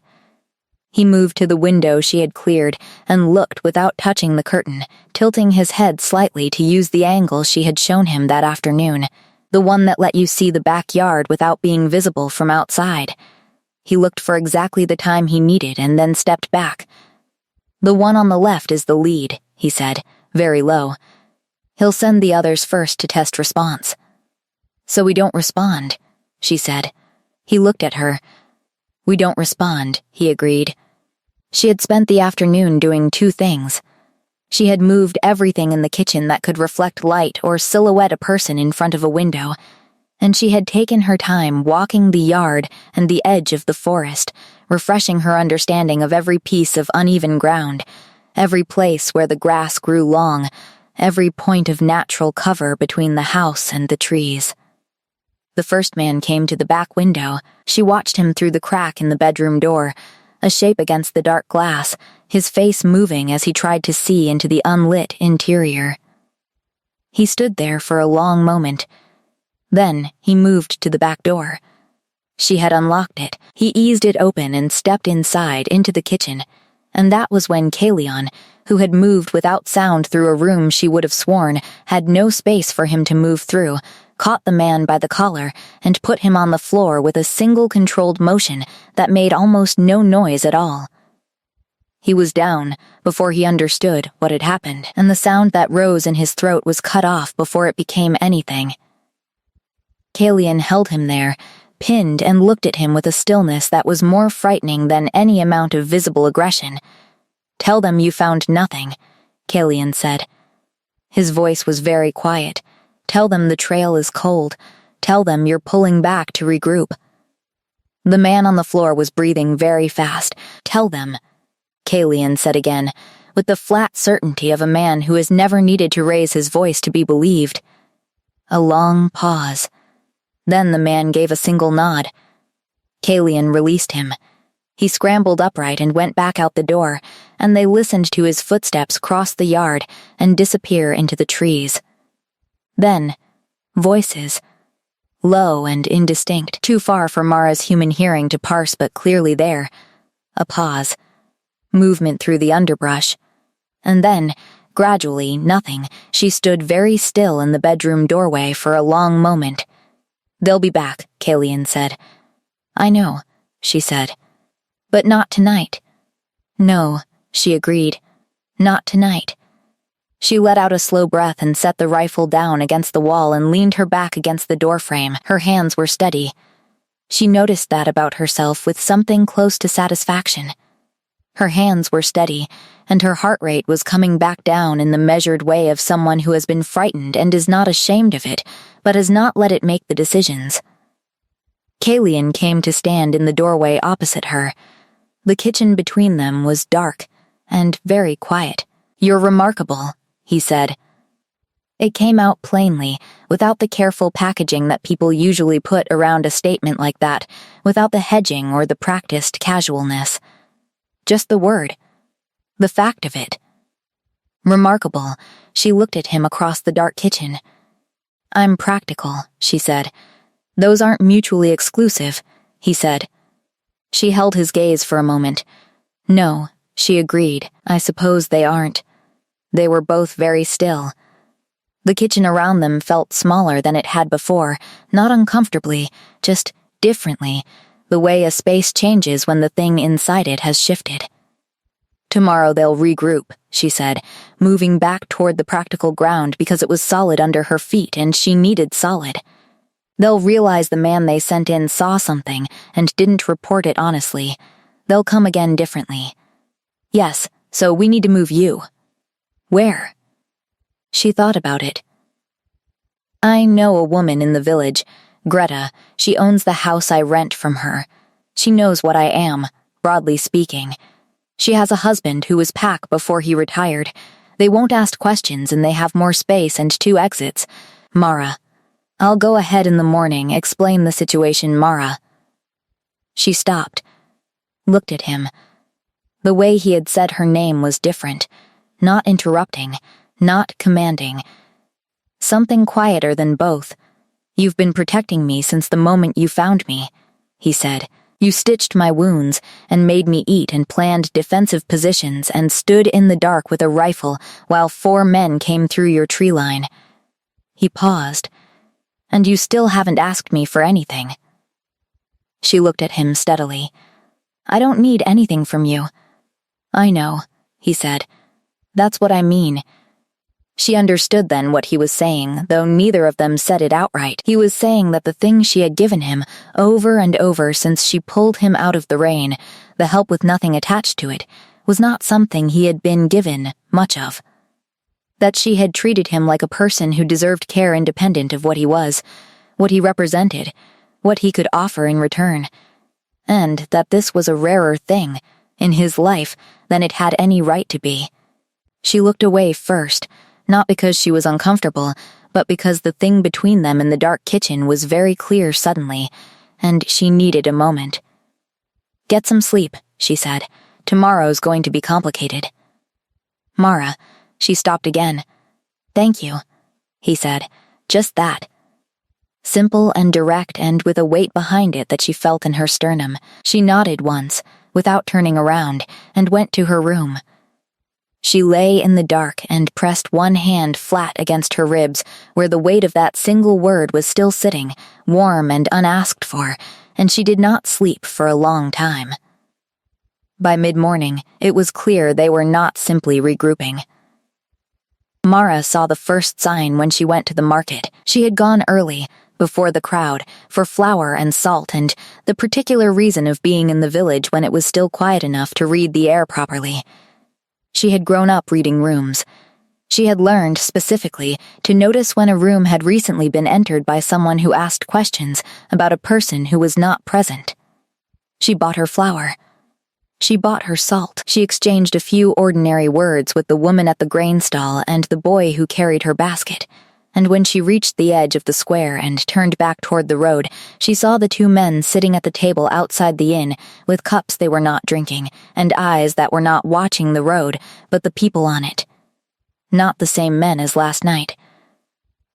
He moved to the window she had cleared and looked without touching the curtain, tilting his head slightly to use the angle she had shown him that afternoon, the one that let you see the backyard without being visible from outside. He looked for exactly the time he needed and then stepped back. "The one on the left is the lead," he said, very low. "He'll send the others first to test response." "So we don't respond," she said. He looked at her. "We don't respond," he agreed. She had spent the afternoon doing 2 things. She had moved everything in the kitchen that could reflect light or silhouette a person in front of a window, and she had taken her time walking the yard and the edge of the forest, refreshing her understanding of every piece of uneven ground, every place where the grass grew long, every point of natural cover between the house and the trees. The first man came to the back window. She watched him through the crack in the bedroom door, a shape against the dark glass, his face moving as he tried to see into the unlit interior. He stood there for a long moment. Then he moved to the back door. She had unlocked it. He eased it open and stepped inside into the kitchen, and that was when Kalian, who had moved without sound through a room she would have sworn had no space for him to move through, caught the man by the collar and put him on the floor with a single controlled motion that made almost no noise at all. He was down before he understood what had happened, and the sound that rose in his throat was cut off before it became anything. Kalian held him there, pinned, and looked at him with a stillness that was more frightening than any amount of visible aggression. "Tell them you found nothing," Kalian said. His voice was very quiet. "Tell them the trail is cold. Tell them you're pulling back to regroup." The man on the floor was breathing very fast. "Tell them," Kalian said again, with the flat certainty of a man who has never needed to raise his voice to be believed. A long pause. Then the man gave a single nod. Kalian released him. He scrambled upright and went back out the door, and they listened to his footsteps cross the yard and disappear into the trees. Then, voices, low and indistinct, too far for Mara's human hearing to parse but clearly there. A pause. Movement through the underbrush. And then, gradually, nothing. She stood very still in the bedroom doorway for a long moment. "They'll be back," Kalian said. "I know," she said. "But not tonight." "No," she agreed. "Not tonight." She let out a slow breath and set the rifle down against the wall and leaned her back against the doorframe. Her hands were steady. She noticed that about herself with something close to satisfaction. Her hands were steady, and her heart rate was coming back down in the measured way of someone who has been frightened and is not ashamed of it, but has not let it make the decisions. Kalian came to stand in the doorway opposite her. The kitchen between them was dark and very quiet. "You're remarkable," he said. It came out plainly, without the careful packaging that people usually put around a statement like that, without the hedging or the practiced casualness. Just the word. The fact of it. Remarkable. She looked at him across the dark kitchen. "I'm practical," she said. "Those aren't mutually exclusive," he said. She held his gaze for a moment. "No," she agreed. "I suppose they aren't." They were both very still. The kitchen around them felt smaller than it had before, not uncomfortably, just differently, the way a space changes when the thing inside it has shifted. Tomorrow they'll regroup, she said, moving back toward the practical ground because it was solid under her feet and she needed solid. They'll realize the man they sent in saw something and didn't report it honestly. They'll come again differently. Yes, so we need to move you. Where? She thought about it. I know a woman in the village, Greta. She owns the house I rent from her. She knows what I am, broadly speaking. She has a husband who was Pack before he retired. They won't ask questions and they have more space and 2 exits. Mara. I'll go ahead in the morning, explain the situation, Mara. She stopped, looked at him. The way he had said her name was different, not interrupting, not commanding. Something quieter than both. You've been protecting me since the moment you found me, he said. You stitched my wounds and made me eat and planned defensive positions and stood in the dark with a rifle while 4 men came through your tree line. He paused. And you still haven't asked me for anything. She looked at him steadily. I don't need anything from you. I know, he said. That's what I mean. She understood then what he was saying, though neither of them said it outright. He was saying that the thing she had given him, over and over since she pulled him out of the rain, the help with nothing attached to it, was not something he had been given much of. That she had treated him like a person who deserved care independent of what he was, what he represented, what he could offer in return, and that this was a rarer thing, in his life, than it had any right to be. She looked away first, not because she was uncomfortable, but because the thing between them in the dark kitchen was very clear suddenly, and she needed a moment. Get some sleep, she said. Tomorrow's going to be complicated. Mara, she stopped again. Thank you, he said. Just that. Simple and direct and with a weight behind it that she felt in her sternum. She nodded once, without turning around, and went to her room. She lay in the dark and pressed one hand flat against her ribs, where the weight of that single word was still sitting, warm and unasked for, and she did not sleep for a long time. By mid-morning, it was clear they were not simply regrouping. Mara saw the first sign when she went to the market. She had gone early, before the crowd, for flour and salt and the particular reason of being in the village when it was still quiet enough to read the air properly. She had grown up reading rooms. She had learned, specifically, to notice when a room had recently been entered by someone who asked questions about a person who was not present. She bought her flour. She bought her salt. She exchanged a few ordinary words with the woman at the grain stall and the boy who carried her basket, and when she reached the edge of the square and turned back toward the road, she saw the 2 men sitting at the table outside the inn, with cups they were not drinking, and eyes that were not watching the road, but the people on it. Not the same men as last night.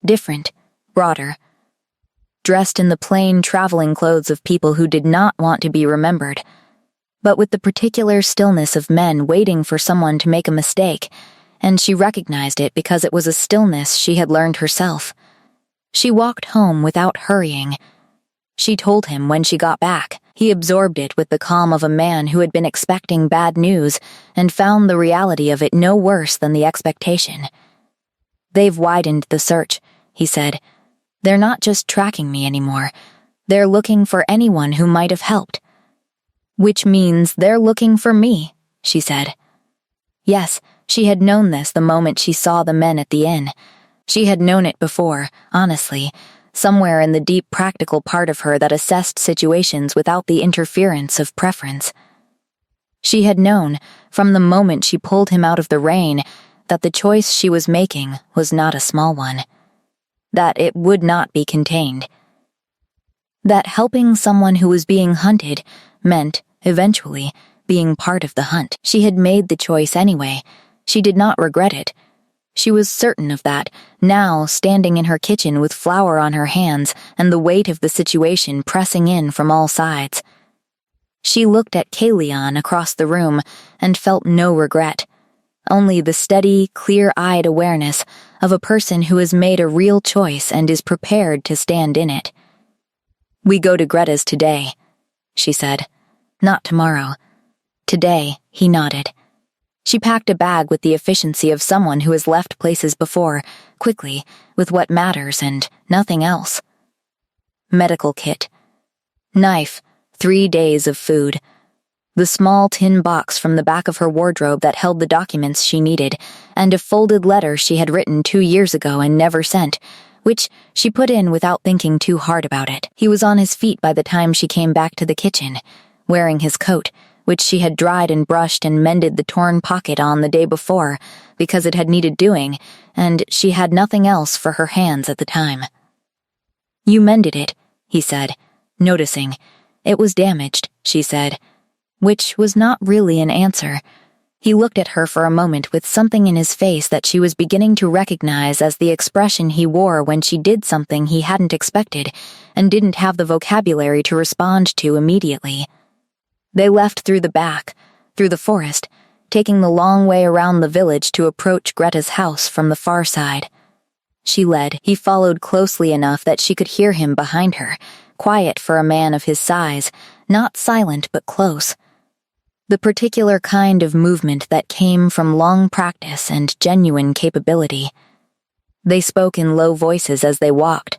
Different, broader. Dressed in the plain traveling clothes of people who did not want to be remembered, but with the particular stillness of men waiting for someone to make a mistake, and she recognized it because it was a stillness she had learned herself. She walked home without hurrying. She told him when she got back. He absorbed it with the calm of a man who had been expecting bad news and found the reality of it no worse than the expectation. They've widened the search, he said. They're not just tracking me anymore. They're looking for anyone who might have helped. Which means they're looking for me, she said. Yes, she had known this the moment she saw the men at the inn. She had known it before, honestly, somewhere in the deep practical part of her that assessed situations without the interference of preference. She had known, from the moment she pulled him out of the rain, that the choice she was making was not a small one. That it would not be contained. That helping someone who was being hunted meant, eventually, being part of the hunt. She had made the choice anyway. She did not regret it. She was certain of that, now standing in her kitchen with flour on her hands and the weight of the situation pressing in from all sides. She looked at Kalion across the room and felt no regret, only the steady, clear-eyed awareness of a person who has made a real choice and is prepared to stand in it. We go to Greta's today, she said. Not tomorrow. Today, he nodded. She packed a bag with the efficiency of someone who has left places before, quickly, with what matters and nothing else. Medical kit. Knife, 3 days of food. The small tin box from the back of her wardrobe that held the documents she needed, and a folded letter she had written 2 years ago and never sent, which she put in without thinking too hard about it. He was on his feet by the time she came back to the kitchen, wearing his coat, which she had dried and brushed and mended the torn pocket on the day before because it had needed doing, and she had nothing else for her hands at the time. "You mended it," he said, noticing. "It was damaged," she said, which was not really an answer. He looked at her for a moment with something in his face that she was beginning to recognize as the expression he wore when she did something he hadn't expected and didn't have the vocabulary to respond to immediately. They left through the back, through the forest, taking the long way around the village to approach Greta's house from the far side. She led. He followed closely enough that she could hear him behind her, quiet for a man of his size, not silent but close. The particular kind of movement that came from long practice and genuine capability. They spoke in low voices as they walked.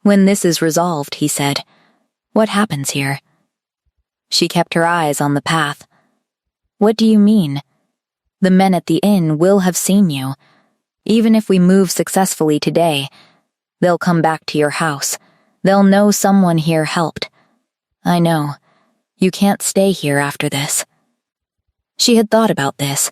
"When this is resolved," he said, "what happens here?" She kept her eyes on the path. "What do you mean? The men at the inn will have seen you. Even if we move successfully today, they'll come back to your house. They'll know someone here helped. I know. You can't stay here after this." She had thought about this.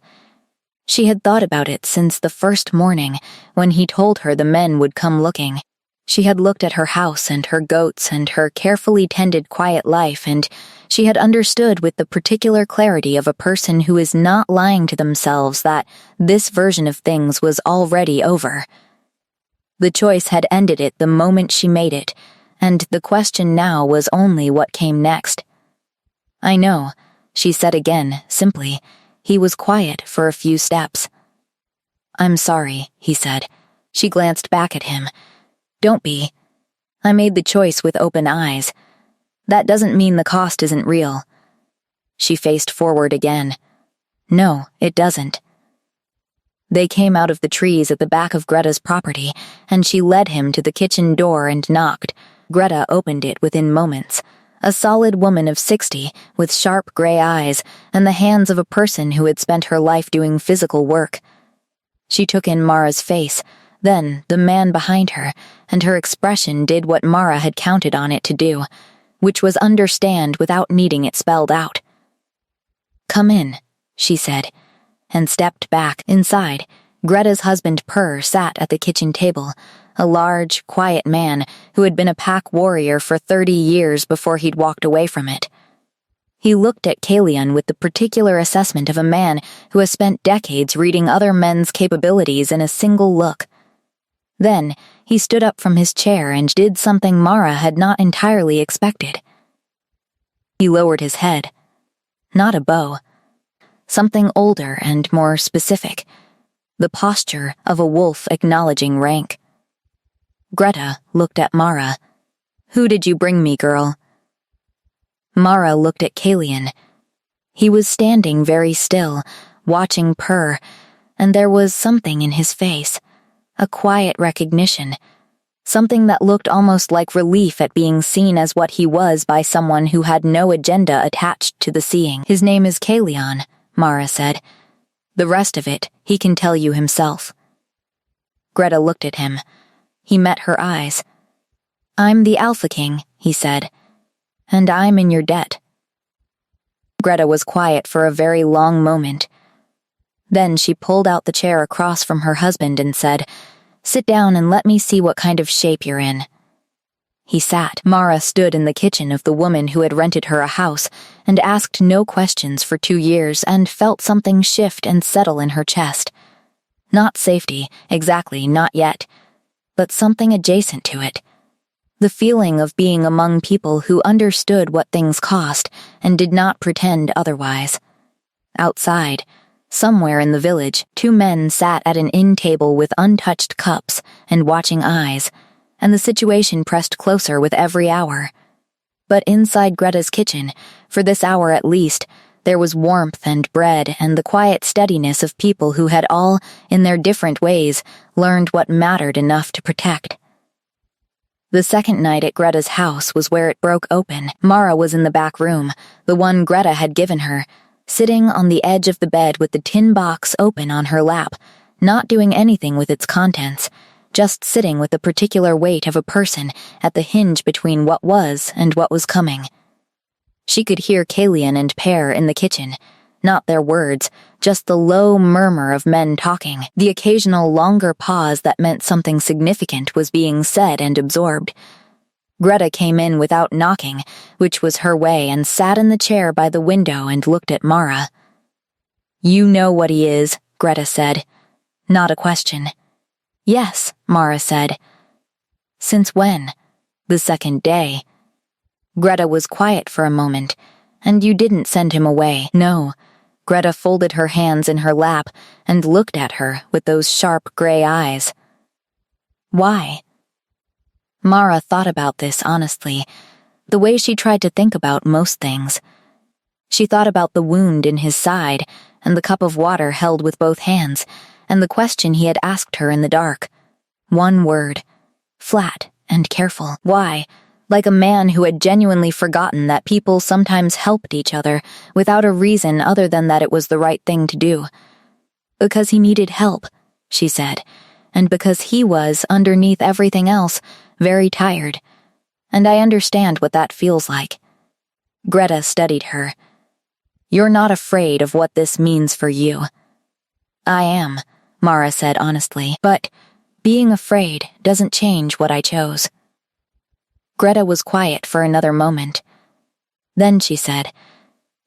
She had thought about it since the first morning when he told her the men would come looking. She had looked at her house and her goats and her carefully tended quiet life, and she had understood with the particular clarity of a person who is not lying to themselves that this version of things was already over. The choice had ended it the moment she made it, and the question now was only what came next. "I know," she said again, simply. He was quiet for a few steps. "I'm sorry," he said. She glanced back at him. "Don't be. I made the choice with open eyes. That doesn't mean the cost isn't real." She faced forward again. "No, it doesn't." They came out of the trees at the back of Greta's property, and she led him to the kitchen door and knocked. Greta opened it within moments. A solid woman of 60, with sharp gray eyes, and the hands of a person who had spent her life doing physical work. She took in Mara's face, then the man behind her, and her expression did what Mara had counted on it to do, which was understand without needing it spelled out. "Come in," she said, and stepped back. Inside, Greta's husband Per sat at the kitchen table, a large, quiet man who had been a pack warrior for 30 years before he'd walked away from it. He looked at Kalian with the particular assessment of a man who has spent decades reading other men's capabilities in a single look. Then, he stood up from his chair and did something Mara had not entirely expected. He lowered his head. Not a bow. Something older and more specific. The posture of a wolf acknowledging rank. Greta looked at Mara. "Who did you bring me, girl?" Mara looked at Kalian. He was standing very still, watching Per, and there was something in his face. A quiet recognition. Something that looked almost like relief at being seen as what he was by someone who had no agenda attached to the seeing. "His name is Kalian," Mara said. "The rest of it, he can tell you himself." Greta looked at him. He met her eyes. "I'm the Alpha King," he said, "and I'm in your debt." Greta was quiet for a very long moment. Then she pulled out the chair across from her husband and said, "Sit down and let me see what kind of shape you're in." He sat. Mara stood in the kitchen of the woman who had rented her a house and asked no questions for 2 years and felt something shift and settle in her chest. Not safety, exactly, not yet, but something adjacent to it. The feeling of being among people who understood what things cost and did not pretend otherwise. Outside, somewhere in the village, 2 men sat at an inn table with untouched cups and watching eyes, and the situation pressed closer with every hour. But inside Greta's kitchen, for this hour at least, There was warmth and bread and the quiet steadiness of people who had all, in their different ways, learned what mattered enough to protect. The second night at Greta's house was where it broke open. Mara was in the back room, the one Greta had given her, sitting on the edge of the bed with the tin box open on her lap, not doing anything with its contents, just sitting with the particular weight of a person at the hinge between what was and what was coming. She could hear Kalian and Pear in the kitchen, not their words, just the low murmur of men talking, the occasional longer pause that meant something significant was being said and absorbed. Greta came in without knocking, which was her way, and sat in the chair by the window and looked at Mara. "You know what he is," Greta said. Not a question. "Yes," Mara said. "Since when?" "The second day." Greta was quiet for a moment. "And you didn't send him away?" "No." Greta folded her hands in her lap and looked at her with those sharp gray eyes. "Why?" Mara thought about this honestly, the way she tried to think about most things. She thought about the wound in his side and the cup of water held with both hands, and the question he had asked her in the dark. One word. Flat and careful. Why? Like a man who had genuinely forgotten that people sometimes helped each other without a reason other than that it was the right thing to do. Because he needed help, she said, and because he was, underneath everything else, very tired. And I understand what that feels like. Greta studied her. "You're not afraid of what this means for you." "I am," Mara said honestly, "but being afraid doesn't change what I chose." Greta was quiet for another moment. Then she said,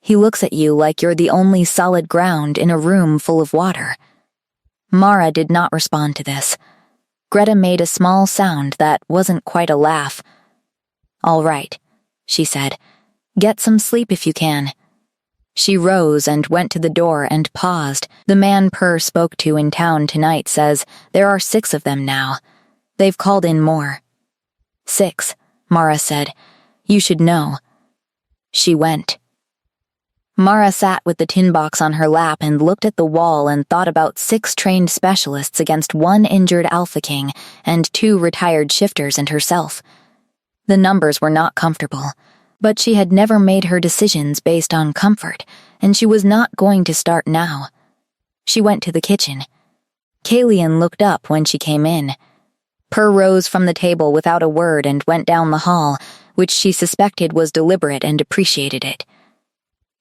"He looks at you like you're the only solid ground in a room full of water." Mara did not respond to this. Greta made a small sound that wasn't quite a laugh. "All right," she said. "Get some sleep if you can." She rose and went to the door and paused. "The man Per spoke to in town tonight says there are 6 of them now. They've called in more." "6," Mara said. "You should know." She went. Mara sat with the tin box on her lap and looked at the wall and thought about 6 trained specialists against 1 injured Alpha King and 2 retired shifters and herself. The numbers were not comfortable, but she had never made her decisions based on comfort, and she was not going to start now. She went to the kitchen. Kalian looked up when she came in. Per rose from the table without a word and went down the hall, which she suspected was deliberate and appreciated it.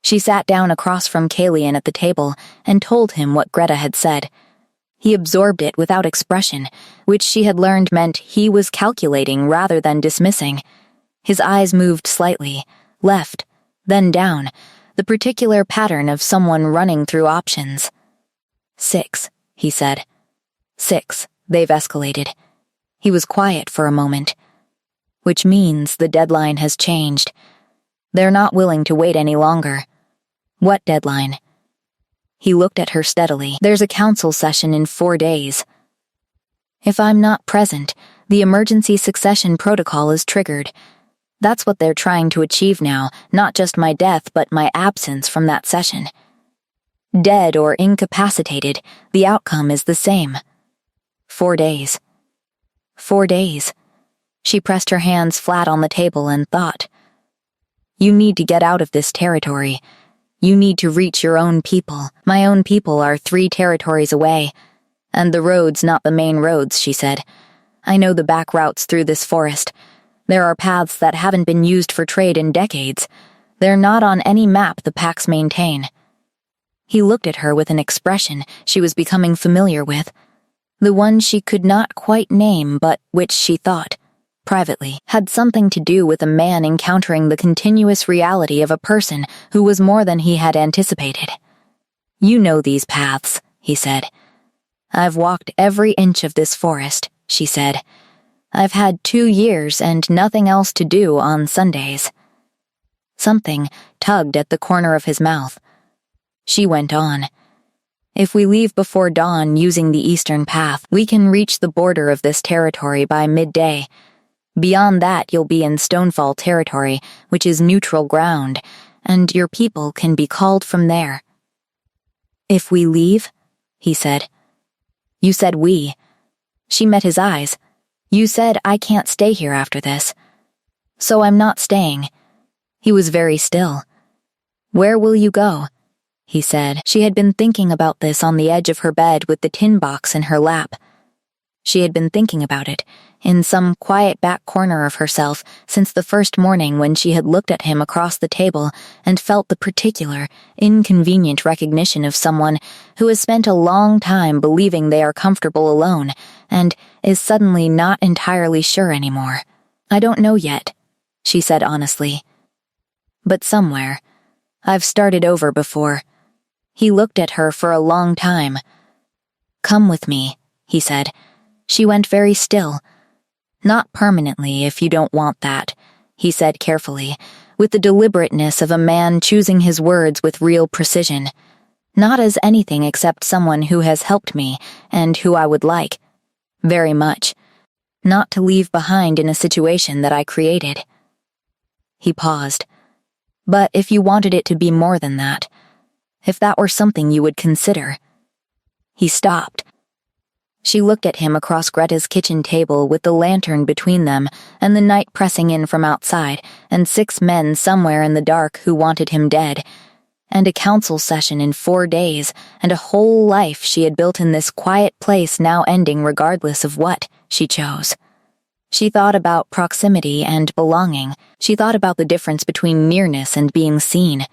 She sat down across from Kalian at the table and told him what Greta had said. He absorbed it without expression, which she had learned meant he was calculating rather than dismissing. His eyes moved slightly, left, then down, the particular pattern of someone running through options. 6, he said. 6, they've escalated. He was quiet for a moment. Which means the deadline has changed. They're not willing to wait any longer. What deadline? He looked at her steadily. There's a council session in 4 days. If I'm not present, the emergency succession protocol is triggered. That's what they're trying to achieve now, not just my death, but my absence from that session. Dead or incapacitated, the outcome is the same. 4 days. 4 days. She pressed her hands flat on the table and thought. You need to get out of this territory. You need to reach your own people. My own people are 3 territories away. And the road's not the main roads, she said. I know the back routes through this forest. There are paths that haven't been used for trade in decades. They're not on any map the packs maintain. He looked at her with an expression she was becoming familiar with. The one she could not quite name, but which she thought, privately, had something to do with a man encountering the continuous reality of a person who was more than he had anticipated. You know these paths, he said. I've walked every inch of this forest, she said. I've had 2 years and nothing else to do on Sundays. Something tugged at the corner of his mouth. She went on. If we leave before dawn using the eastern path, we can reach the border of this territory by midday. Beyond that, you'll be in Stonefall territory, which is neutral ground, and your people can be called from there." "If we leave?" he said. "You said we." She met his eyes. "You said I can't stay here after this. So I'm not staying." He was very still. "Where will you go?" he said. She had been thinking about this on the edge of her bed with the tin box in her lap. She had been thinking about it, in some quiet back corner of herself, since the first morning when she had looked at him across the table and felt the particular, inconvenient recognition of someone who has spent a long time believing they are comfortable alone and is suddenly not entirely sure anymore. "I don't know yet," she said honestly. "But somewhere. I've started over before." He looked at her for a long time. "Come with me," he said. She went very still. "Not permanently, if you don't want that," he said carefully, with the deliberateness of a man choosing his words with real precision. "Not as anything except someone who has helped me, and who I would like. Very much. Not to leave behind in a situation that I created." He paused. "But if you wanted it to be more than that, if that were something you would consider." He stopped. She looked at him across Greta's kitchen table with the lantern between them and the night pressing in from outside and 6 men somewhere in the dark who wanted him dead, and a council session in 4 days, and a whole life she had built in this quiet place now ending regardless of what she chose. She thought about proximity and belonging. She thought about the difference between nearness and being seen.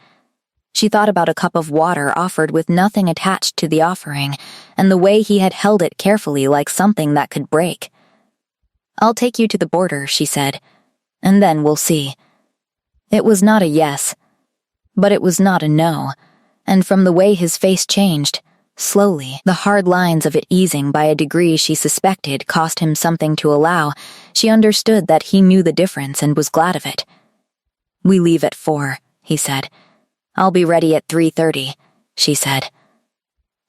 She thought about a cup of water offered with nothing attached to the offering, and the way he had held it carefully like something that could break. "I'll take you to the border," she said, "and then we'll see." It was not a yes, but it was not a no, and from the way his face changed, slowly, the hard lines of it easing by a degree she suspected cost him something to allow, she understood that he knew the difference and was glad of it. "We leave at 4, he said. "I'll be ready at 3:30, she said.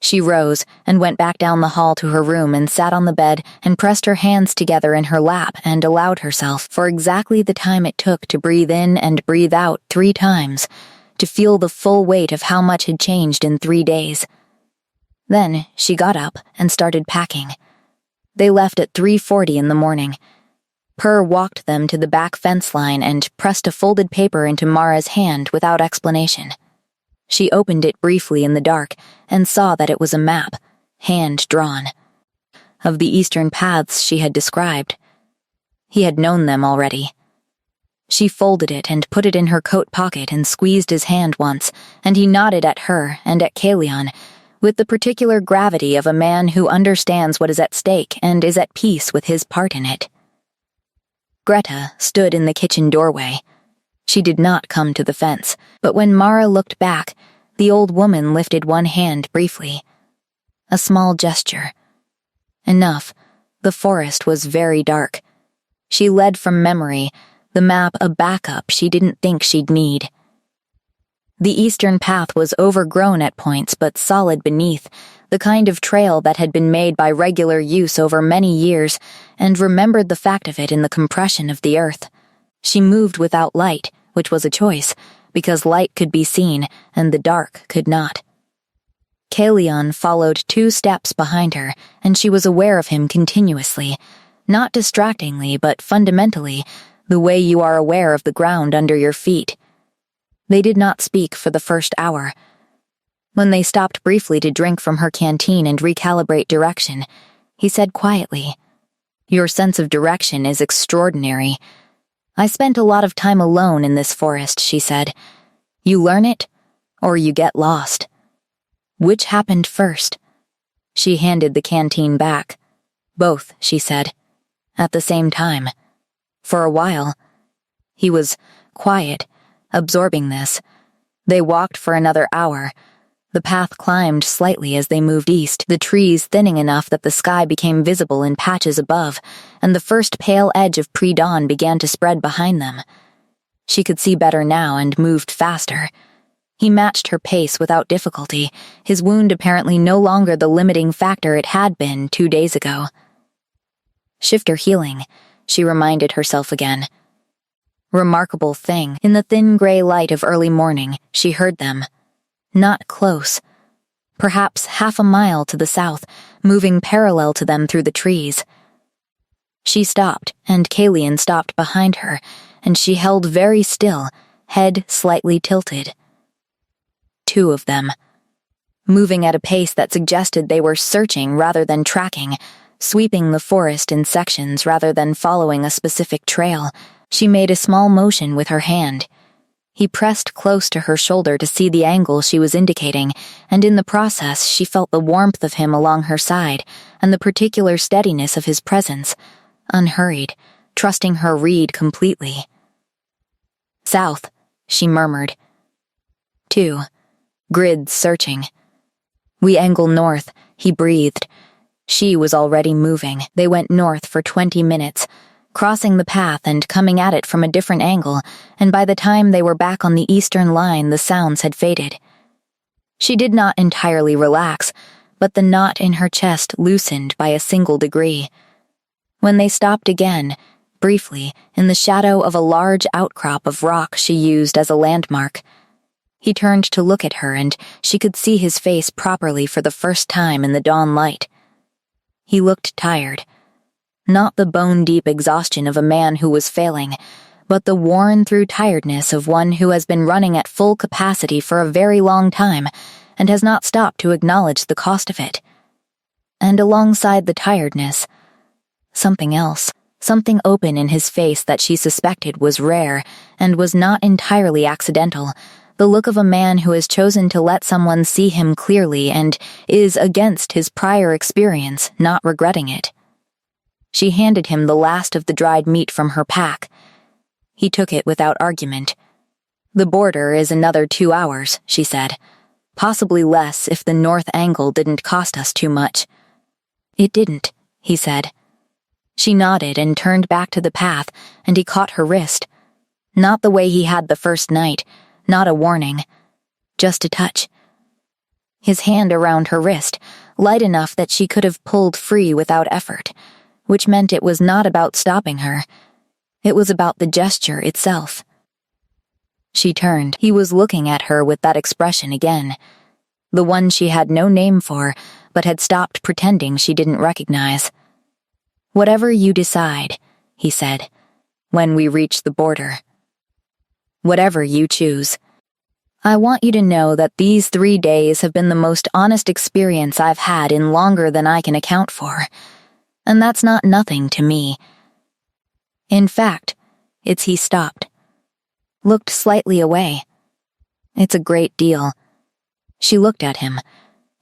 She rose and went back down the hall to her room and sat on the bed and pressed her hands together in her lap and allowed herself, for exactly the time it took to breathe in and breathe out 3 times, to feel the full weight of how much had changed in 3 days. Then she got up and started packing. They left at 3:40 in the morning. Purr walked them to the back fence line and pressed a folded paper into Mara's hand without explanation. She opened it briefly in the dark and saw that it was a map, hand-drawn, of the eastern paths she had described. He had known them already. She folded it and put it in her coat pocket and squeezed his hand once, and he nodded at her and at Caelion, with the particular gravity of a man who understands what is at stake and is at peace with his part in it. Greta stood in the kitchen doorway. She did not come to the fence, but when Mara looked back, the old woman lifted one hand briefly. A small gesture. Enough. The forest was very dark. She led from memory, the map a backup she didn't think she'd need. The eastern path was overgrown at points but solid beneath, the kind of trail that had been made by regular use over many years, and remembered the fact of it in the compression of the earth. She moved without light, which was a choice, because light could be seen and the dark could not. Caelion followed 2 steps behind her, and she was aware of him continuously, not distractingly but fundamentally, the way you are aware of the ground under your feet. They did not speak for the first hour. When they stopped briefly to drink from her canteen and recalibrate direction, he said quietly, "Your sense of direction is extraordinary. I spent a lot of time alone in this forest," she said. "You learn it, or you get lost. Which happened first?" She handed the canteen back. "Both," she said, "at the same time. For a while." He was quiet, absorbing this. They walked for another hour. The path climbed slightly as they moved east, the trees thinning enough that the sky became visible in patches above, and the first pale edge of pre-dawn began to spread behind them. She could see better now and moved faster. He matched her pace without difficulty, his wound apparently no longer the limiting factor it had been 2 days ago. Shifter healing, she reminded herself again. Remarkable thing, in the thin gray light of early morning, she heard them. Not close. Perhaps half a mile to the south, moving parallel to them through the trees. She stopped, and Kalian stopped behind her, and she held very still, head slightly tilted. 2 of them. Moving at a pace that suggested they were searching rather than tracking, sweeping the forest in sections rather than following a specific trail. She made a small motion with her hand. He pressed close to her shoulder to see the angle she was indicating, and in the process she felt the warmth of him along her side and the particular steadiness of his presence, unhurried, trusting her read completely. South, she murmured. 2. Grids searching. We angle north, he breathed. She was already moving. They went north for 20 minutes, crossing the path and coming at it from a different angle, and by the time they were back on the eastern line, the sounds had faded. She did not entirely relax, but the knot in her chest loosened by a single degree. When they stopped again, briefly, in the shadow of a large outcrop of rock she used as a landmark, he turned to look at her, and she could see his face properly for the first time in the dawn light. He looked tired. Not the bone-deep exhaustion of a man who was failing, but the worn-through tiredness of one who has been running at full capacity for a very long time and has not stopped to acknowledge the cost of it. And alongside the tiredness, something else, something open in his face that she suspected was rare and was not entirely accidental, the look of a man who has chosen to let someone see him clearly and is against his prior experience, not regretting it. She handed him the last of the dried meat from her pack. He took it without argument. The border is another 2 hours, she said. Possibly less if the north angle didn't cost us too much. It didn't, he said. She nodded and turned back to the path, and he caught her wrist. Not the way he had the first night, not a warning. Just a touch. His hand around her wrist, light enough that she could have pulled free without effort, which meant it was not about stopping her. It was about the gesture itself. She turned. He was looking at her with that expression again, the one she had no name for, but had stopped pretending she didn't recognize. Whatever you decide, he said, when we reach the border. Whatever you choose. I want you to know that these 3 days have been the most honest experience I've had in longer than I can account for. And that's not nothing to me. In fact, he stopped. Looked slightly away. It's a great deal. She looked at him,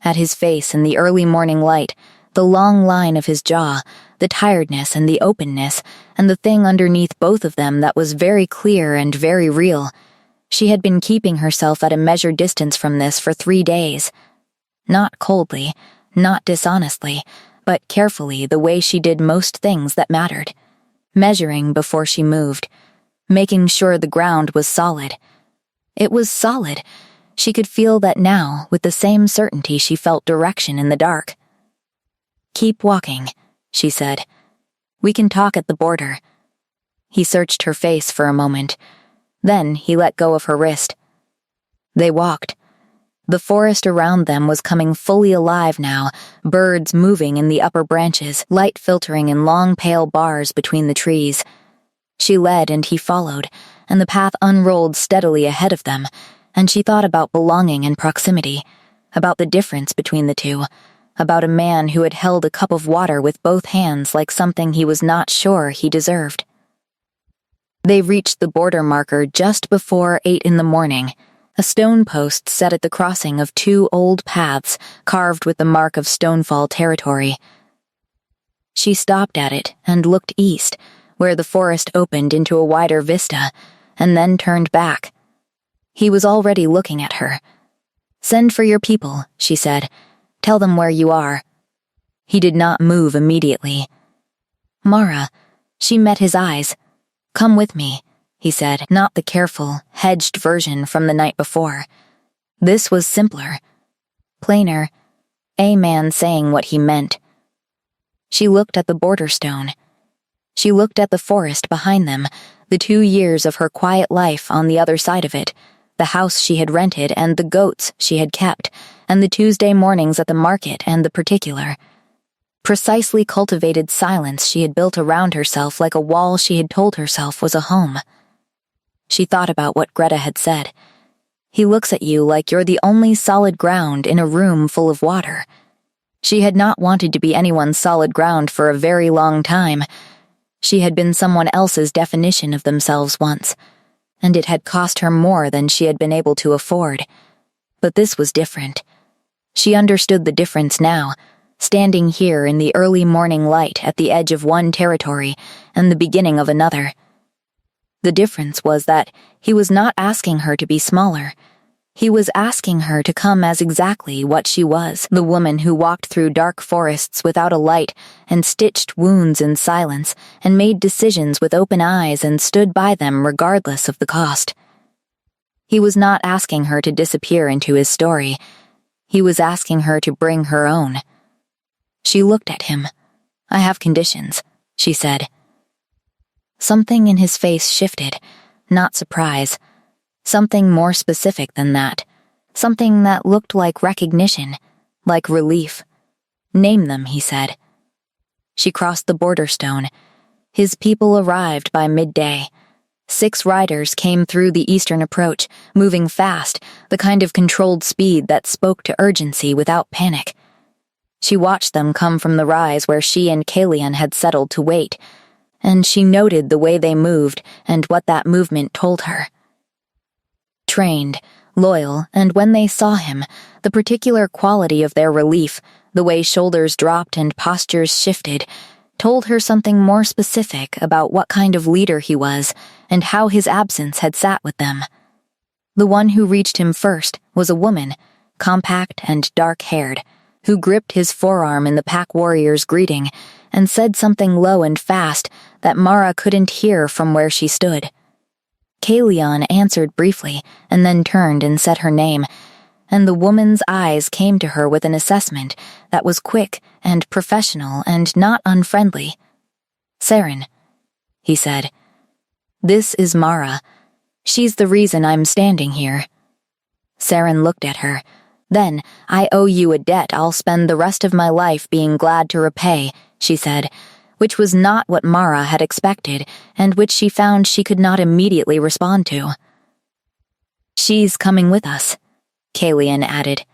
at his face in the early morning light, the long line of his jaw, the tiredness and the openness, and the thing underneath both of them that was very clear and very real. She had been keeping herself at a measured distance from this for 3 days. Not coldly, not dishonestly, but carefully, the way she did most things that mattered. Measuring before she moved, making sure the ground was solid. It was solid. She could feel that now, with the same certainty she felt direction in the dark. Keep walking, she said. We can talk at the border. He searched her face for a moment. Then he let go of her wrist. They walked. The forest around them was coming fully alive now, birds moving in the upper branches, light filtering in long pale bars between the trees. She led and he followed, and the path unrolled steadily ahead of them, and she thought about belonging and proximity, about the difference between the two, about a man who had held a cup of water with both hands like something he was not sure he deserved. They reached the border marker just before 8 in the morning, a stone post set at the crossing of 2 old paths carved with the mark of Stonefall territory. She stopped at it and looked east, where the forest opened into a wider vista, and then turned back. He was already looking at her. Send for your people, she said. Tell them where you are. He did not move immediately. Mara, she met his eyes. Come with me, he said, not the careful, hedged version from the night before. This was simpler, plainer, a man saying what he meant. She looked at the border stone. She looked at the forest behind them, The 2 years of her quiet life on the other side of it, the house she had rented and the goats she had kept, and the Tuesday mornings at the market and the particular. Precisely cultivated silence she had built around herself like a wall she had told herself was a home. She thought about what Greta had said. He looks at you like you're the only solid ground in a room full of water. She had not wanted to be anyone's solid ground for a very long time. She had been someone else's definition of themselves once, and it had cost her more than she had been able to afford. But this was different. She understood the difference now, standing here in the early morning light at the edge of one territory and the beginning of another. The difference was that he was not asking her to be smaller. He was asking her to come as exactly what she was, the woman who walked through dark forests without a light and stitched wounds in silence and made decisions with open eyes and stood by them regardless of the cost. He was not asking her to disappear into his story. He was asking her to bring her own. She looked at him. "I have conditions," she said. Something in his face shifted, not surprise. Something more specific than that. Something that looked like recognition, like relief. "Name them," he said. She crossed the border stone. His people arrived by midday. 6 riders came through the eastern approach, moving fast, the kind of controlled speed that spoke to urgency without panic. She watched them come from the rise where she and Kalian had settled to wait, and she noted the way they moved and what that movement told her. Trained, loyal, and when they saw him, the particular quality of their relief, the way shoulders dropped and postures shifted, told her something more specific about what kind of leader he was and how his absence had sat with them. The one who reached him first was a woman, compact and dark-haired, who gripped his forearm in the pack warrior's greeting and said something low and fast that Mara couldn't hear from where she stood. Kalian answered briefly and then turned and said her name, and the woman's eyes came to her with an assessment that was quick and professional and not unfriendly. "Saren," he said. "This is Mara. She's the reason I'm standing here." Saren looked at her. "Then, I owe you a debt I'll spend the rest of my life being glad to repay," she said, which was not what Mara had expected and which she found she could not immediately respond to. "She's coming with us," Kalian added.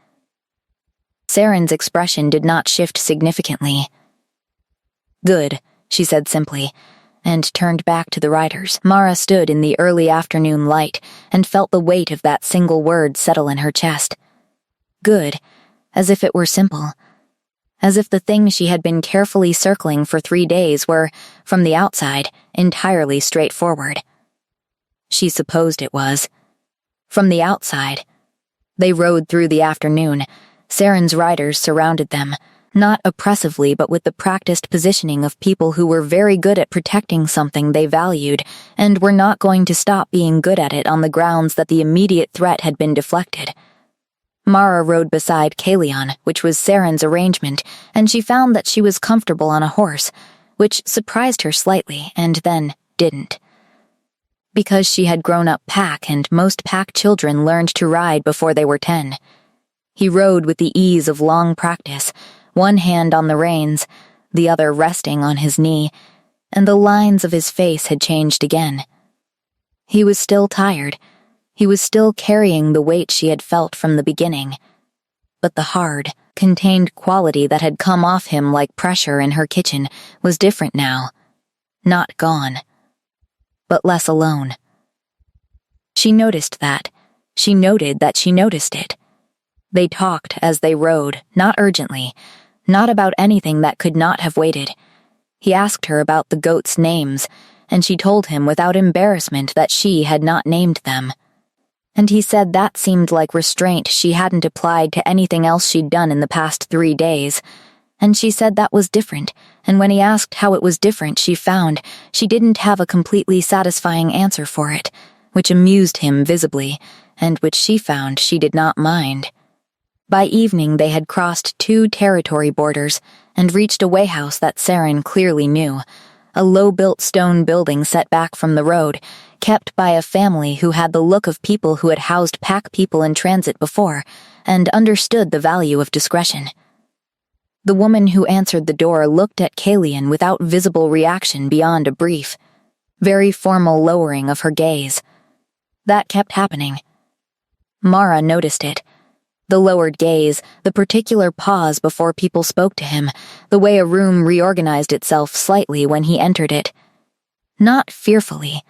Saren's expression did not shift significantly. "Good," she said simply, and turned back to the riders. Mara stood in the early afternoon light and felt the weight of that single word settle in her chest. Good, as if it were simple. As if the thing she had been carefully circling for 3 days were, from the outside, entirely straightforward. She supposed it was. From the outside. They rode through the afternoon. Saren's riders surrounded them, not oppressively but with the practiced positioning of people who were very good at protecting something they valued and were not going to stop being good at it on the grounds that the immediate threat had been deflected. Mara rode beside Kalian, which was Saren's arrangement, and she found that she was comfortable on a horse, which surprised her slightly and then didn't. Because she had grown up pack and most pack children learned to ride before they were 10. He rode with the ease of long practice, one hand on the reins, the other resting on his knee, and the lines of his face had changed again. He was still tired. He was still carrying the weight she had felt from the beginning. But the hard, contained quality that had come off him like pressure in her kitchen was different now. Not gone. But less alone. She noticed that. She noted that she noticed it. They talked as they rode, not urgently, not about anything that could not have waited. He asked her about the goats' names, and she told him without embarrassment that she had not named them. And he said that seemed like restraint she hadn't applied to anything else she'd done in the past 3 days. And she said that was different, and when he asked how it was different, she found she didn't have a completely satisfying answer for it, which amused him visibly, and which she found she did not mind. By evening they had crossed 2 territory borders and reached a wayhouse that Saren clearly knew, a low-built stone building set back from the road, kept by a family who had the look of people who had housed pack people in transit before, and understood the value of discretion. The woman who answered the door looked at Kalian without visible reaction beyond a brief, very formal lowering of her gaze. That kept happening. Mara noticed it. The lowered gaze, the particular pause before people spoke to him, the way a room reorganized itself slightly when he entered it. Not fearfully.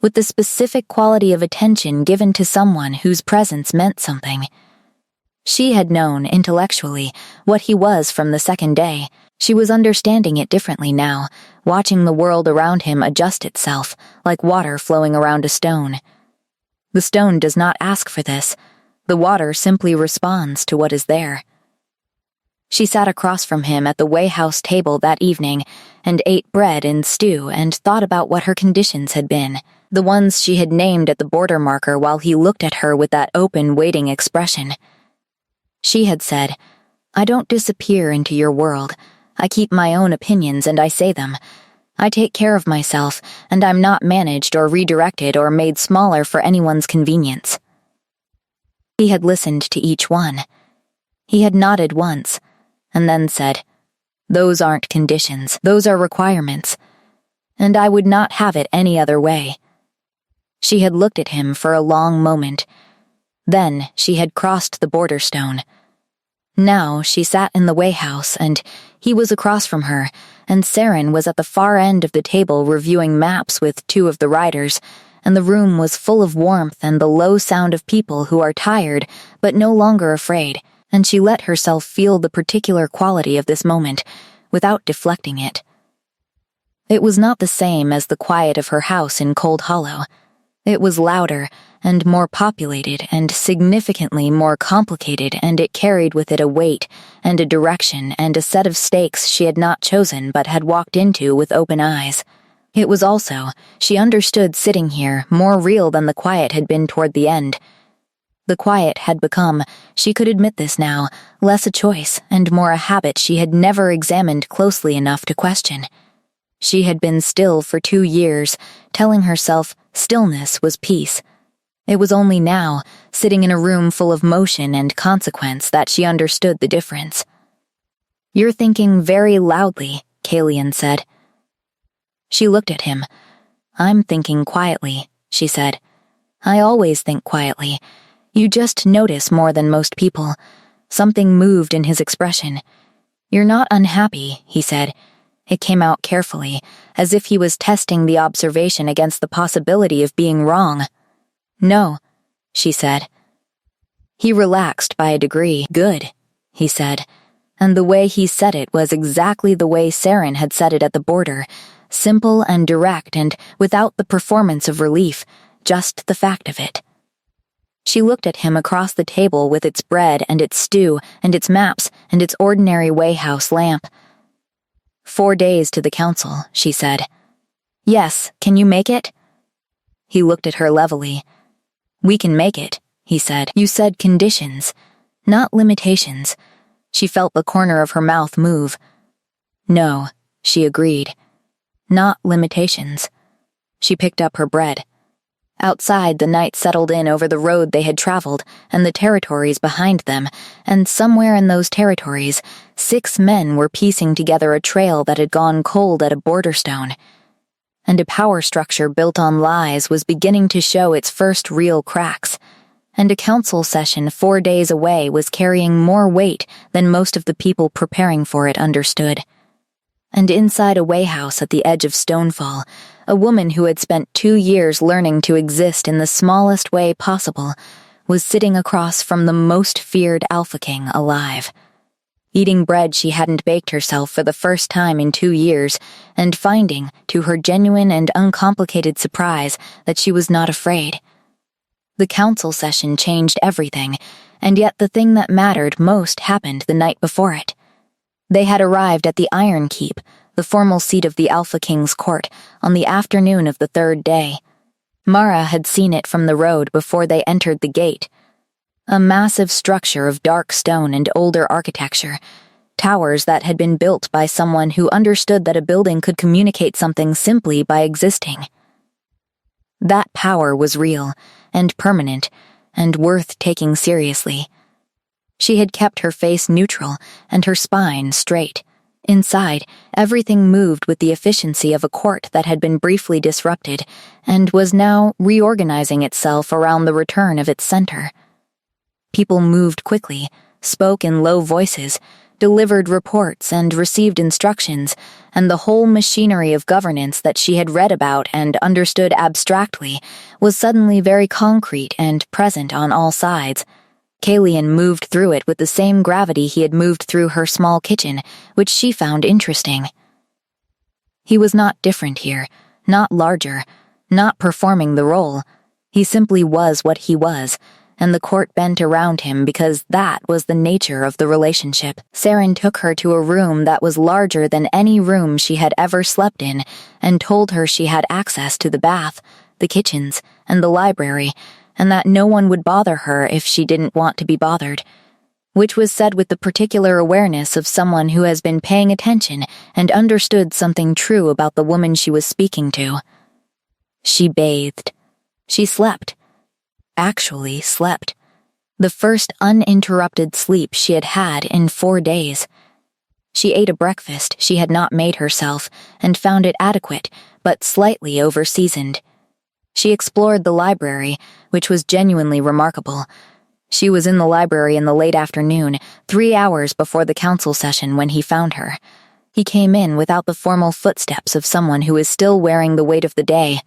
With the specific quality of attention given to someone whose presence meant something. She had known, intellectually, what he was from the second day. She was understanding it differently now, watching the world around him adjust itself, like water flowing around a stone. The stone does not ask for this. The water simply responds to what is there. She sat across from him at the Wayhouse table that evening and ate bread and stew and thought about what her conditions had been, the ones she had named at the border marker while he looked at her with that open, waiting expression. She had said, "I don't disappear into your world. I keep my own opinions and I say them. I take care of myself, and I'm not managed or redirected or made smaller for anyone's convenience." He had listened to each one. He had nodded once, and then said, "Those aren't conditions, those are requirements. And I would not have it any other way." She had looked at him for a long moment. Then she had crossed the border stone. Now she sat in the Wayhouse, and he was across from her, and Saren was at the far end of the table reviewing maps with two of the riders, and the room was full of warmth and the low sound of people who are tired but no longer afraid, and she let herself feel the particular quality of this moment, without deflecting it. It was not the same as the quiet of her house in Cold Hollow. It was louder and more populated and significantly more complicated, and it carried with it a weight and a direction and a set of stakes she had not chosen but had walked into with open eyes. It was also, she understood sitting here, more real than the quiet had been toward the end. The quiet had become, she could admit this now, less a choice and more a habit she had never examined closely enough to question. She had been still for 2 years, telling herself stillness was peace. It was only now, sitting in a room full of motion and consequence, that she understood the difference. "You're thinking very loudly," Kalian said. She looked at him. "I'm thinking quietly," she said. "I always think quietly. You just notice more than most people." Something moved in his expression. "You're not unhappy," he said. It came out carefully, as if he was testing the observation against the possibility of being wrong. "No," she said. He relaxed by a degree. "Good," he said, and the way he said it was exactly the way Saren had said it at the border, simple and direct and without the performance of relief, just the fact of it. She looked at him across the table with its bread and its stew and its maps and its ordinary Wayhouse lamp. 4 days to the council, she said. "Yes, can you make it?" He looked at her levelly. "We can make it," he said. "You said conditions, not limitations." She felt the corner of her mouth move. "No," she agreed. "Not limitations." She picked up her bread. Outside, the night settled in over the road they had traveled and the territories behind them, and somewhere in those territories, 6 men were piecing together a trail that had gone cold at a border stone. And a power structure built on lies was beginning to show its first real cracks, and a council session 4 days away was carrying more weight than most of the people preparing for it understood. And inside a Wayhouse at the edge of Stonefall, a woman who had spent 2 years learning to exist in the smallest way possible was sitting across from the most feared Alpha King alive, eating bread she hadn't baked herself for the first time in 2 years, and finding, to her genuine and uncomplicated surprise, that she was not afraid. The council session changed everything, and yet the thing that mattered most happened the night before it. They had arrived at the Iron Keep, the formal seat of the Alpha King's court, on the afternoon of the 3rd day. Mara had seen it from the road before they entered the gate. A massive structure of dark stone and older architecture. towers that had been built by someone who understood that a building could communicate something simply by existing. That power was real and permanent and worth taking seriously. She had kept her face neutral and her spine straight. Inside, everything moved with the efficiency of a court that had been briefly disrupted and was now reorganizing itself around the return of its center. People moved quickly, spoke in low voices, delivered reports and received instructions, and the whole machinery of governance that she had read about and understood abstractly was suddenly very concrete and present on all sides. Kalian moved through it with the same gravity he had moved through her small kitchen, which she found interesting. He was not different here, not larger, not performing the role. He simply was what he was, and the court bent around him because that was the nature of the relationship. Saren took her to a room that was larger than any room she had ever slept in and told her she had access to the bath, the kitchens, and the library, and that no one would bother her if she didn't want to be bothered, which was said with the particular awareness of someone who has been paying attention and understood something true about the woman she was speaking to. She bathed. She slept. Actually slept. The first uninterrupted sleep she had had in 4 days. She ate a breakfast she had not made herself and found it adequate, but slightly over-seasoned. She explored the library, which was genuinely remarkable. She was in the library in the late afternoon, 3 hours before the council session when he found her. He came in without the formal footsteps of someone who is still wearing the weight of the day.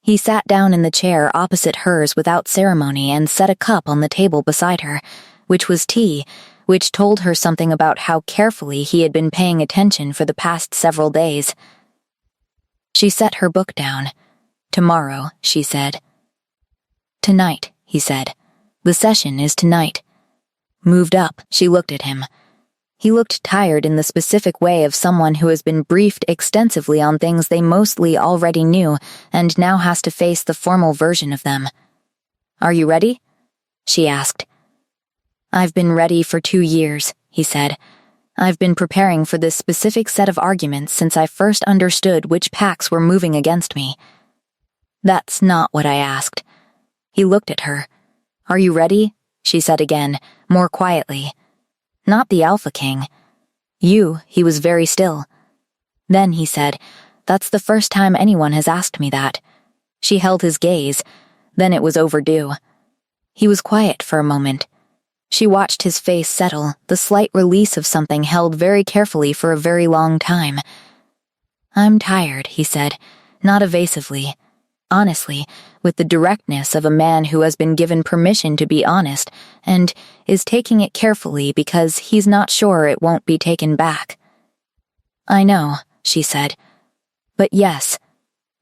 He sat down in the chair opposite hers without ceremony and set a cup on the table beside her, which was tea, which told her something about how carefully he had been paying attention for the past several days. She set her book down. "Tomorrow," she said. "Tonight," he said. "The session is tonight." Moved up, she looked at him. He looked tired in the specific way of someone who has been briefed extensively on things they mostly already knew and now has to face the formal version of them. "Are you ready?" she asked. "I've been ready for 2 years," he said. "I've been preparing for this specific set of arguments since I first understood which packs were moving against me." "That's not what I asked." He looked at her. "Are you ready?" she said again, more quietly. "Not the Alpha King. You." He was very still. Then he said, "That's the first time anyone has asked me that." She held his gaze. Then it was overdue. He was quiet for a moment. She watched his face settle, the slight release of something held very carefully for a very long time. "I'm tired," he said, not evasively. Honestly, with the directness of a man who has been given permission to be honest and is taking it carefully because he's not sure it won't be taken back. "I know," she said. "But yes,"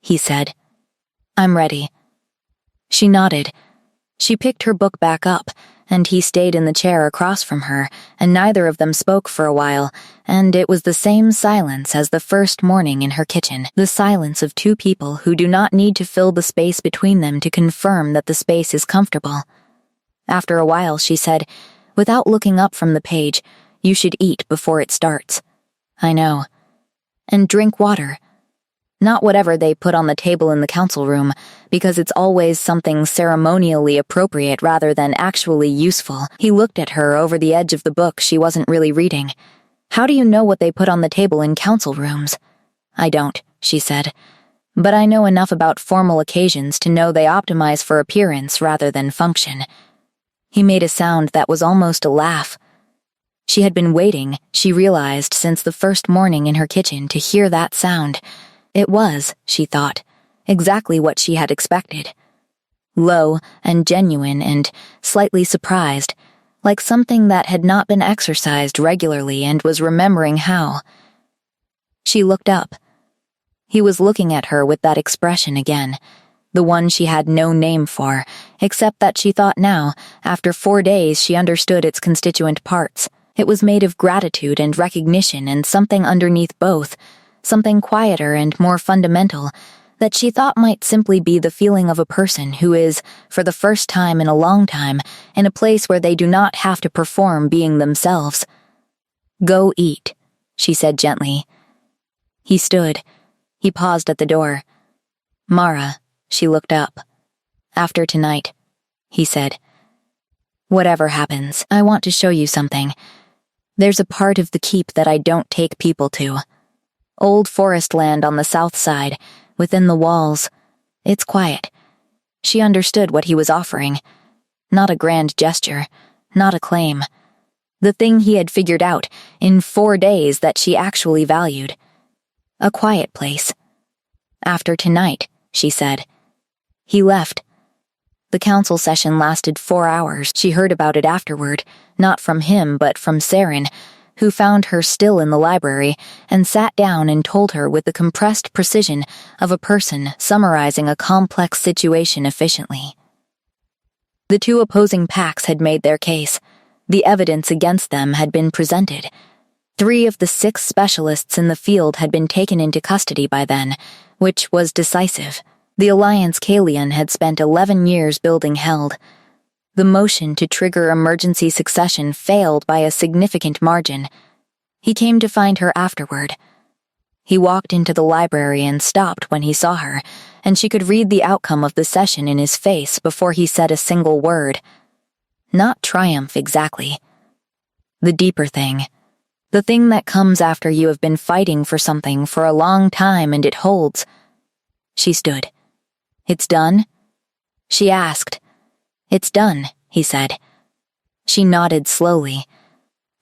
he said. "I'm ready." She nodded. She picked her book back up, and he stayed in the chair across from her, and neither of them spoke for a while, and it was the same silence as the first morning in her kitchen, the silence of two people who do not need to fill the space between them to confirm that the space is comfortable. After a while, she said, without looking up from the page, "You should eat before it starts." "I know." "And drink water. Not whatever they put on the table in the council room, because it's always something ceremonially appropriate rather than actually useful." He looked at her over the edge of the book she wasn't really reading. "How do you know what they put on the table in council rooms?" "I don't," she said. "But I know enough about formal occasions to know they optimize for appearance rather than function." He made a sound that was almost a laugh. She had been waiting, she realized, since the first morning in her kitchen to hear that sound. It was, she thought, exactly what she had expected. Low and genuine and slightly surprised, like something that had not been exercised regularly and was remembering how. She looked up. He was looking at her with that expression again, the one she had no name for, except that she thought now, after 4 days, she understood its constituent parts. It was made of gratitude and recognition and something underneath both, something quieter and more fundamental, that she thought might simply be the feeling of a person who is, for the first time in a long time, in a place where they do not have to perform being themselves. Go eat, she said gently. He stood. He paused at the door. Mara, she looked up. After tonight, he said. Whatever happens, I want to show you something. There's a part of the keep that I don't take people to. Old forest land on the south side, within the walls. It's quiet. She understood what he was offering. Not a grand gesture, not a claim. The thing he had figured out in 4 days that she actually valued. A quiet place. After tonight, she said. He left. The council session lasted 4 hours. She heard about it afterward, not from him but from Saren, who found her still in the library and sat down and told her with the compressed precision of a person summarizing a complex situation efficiently. The two opposing packs had made their case. The evidence against them had been presented. 3 of the 6 specialists in the field had been taken into custody by then, which was decisive. The Alliance Kalian had spent 11 years building held. The motion to trigger emergency succession failed by a significant margin. He came to find her afterward. He walked into the library and stopped when he saw her, and she could read the outcome of the session in his face before he said a single word. Not triumph exactly. The deeper thing. The thing that comes after you have been fighting for something for a long time and it holds. She stood. It's done? She asked. It's done, he said. She nodded slowly.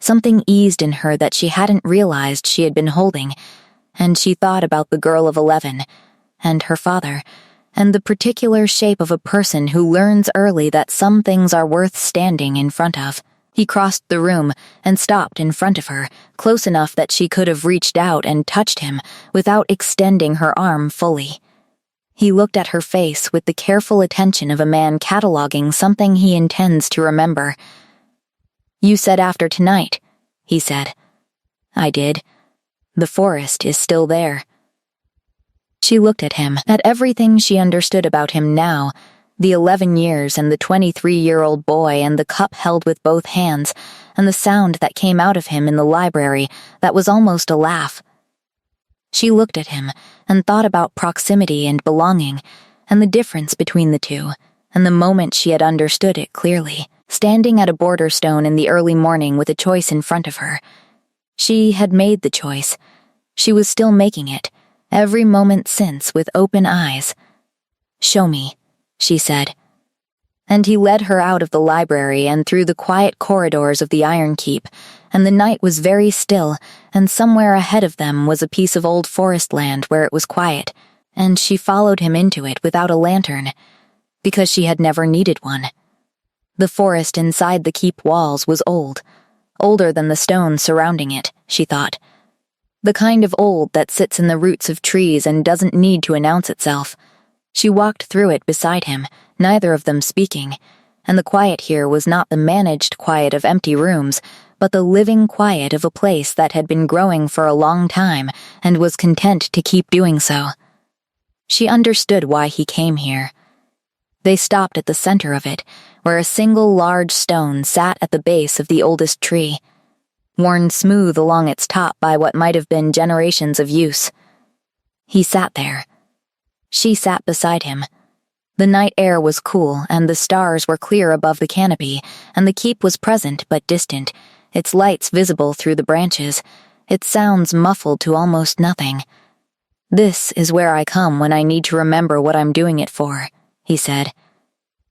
Something eased in her that she hadn't realized she had been holding, and she thought about the girl of 11, and her father, and the particular shape of a person who learns early that some things are worth standing in front of. He crossed the room and stopped in front of her, close enough that she could have reached out and touched him without extending her arm fully. He looked at her face with the careful attention of a man cataloging something he intends to remember. You said after tonight, he said. I did. The forest is still there. She looked at him, at everything she understood about him now, the 11 years and the 23-year-old boy and the cup held with both hands, and the sound that came out of him in the library that was almost a laugh. She looked at him and thought about proximity and belonging, and the difference between the two, and the moment she had understood it clearly, standing at a border stone in the early morning with a choice in front of her. She had made the choice. She was still making it, every moment since, with open eyes. Show me, she said. And he led her out of the library and through the quiet corridors of the Iron Keep, and the night was very still, and somewhere ahead of them was a piece of old forest land where it was quiet, and she followed him into it without a lantern, because she had never needed one. The forest inside the keep walls was old, older than the stone surrounding it, she thought. The kind of old that sits in the roots of trees and doesn't need to announce itself. She walked through it beside him, neither of them speaking, and the quiet here was not the managed quiet of empty rooms, but the living quiet of a place that had been growing for a long time and was content to keep doing so. She understood why he came here. They stopped at the center of it, where a single large stone sat at the base of the oldest tree, worn smooth along its top by what might have been generations of use. He sat there. She sat beside him. The night air was cool, and the stars were clear above the canopy, and the keep was present but distant, its lights visible through the branches, its sounds muffled to almost nothing. This is where I come when I need to remember what I'm doing it for, he said.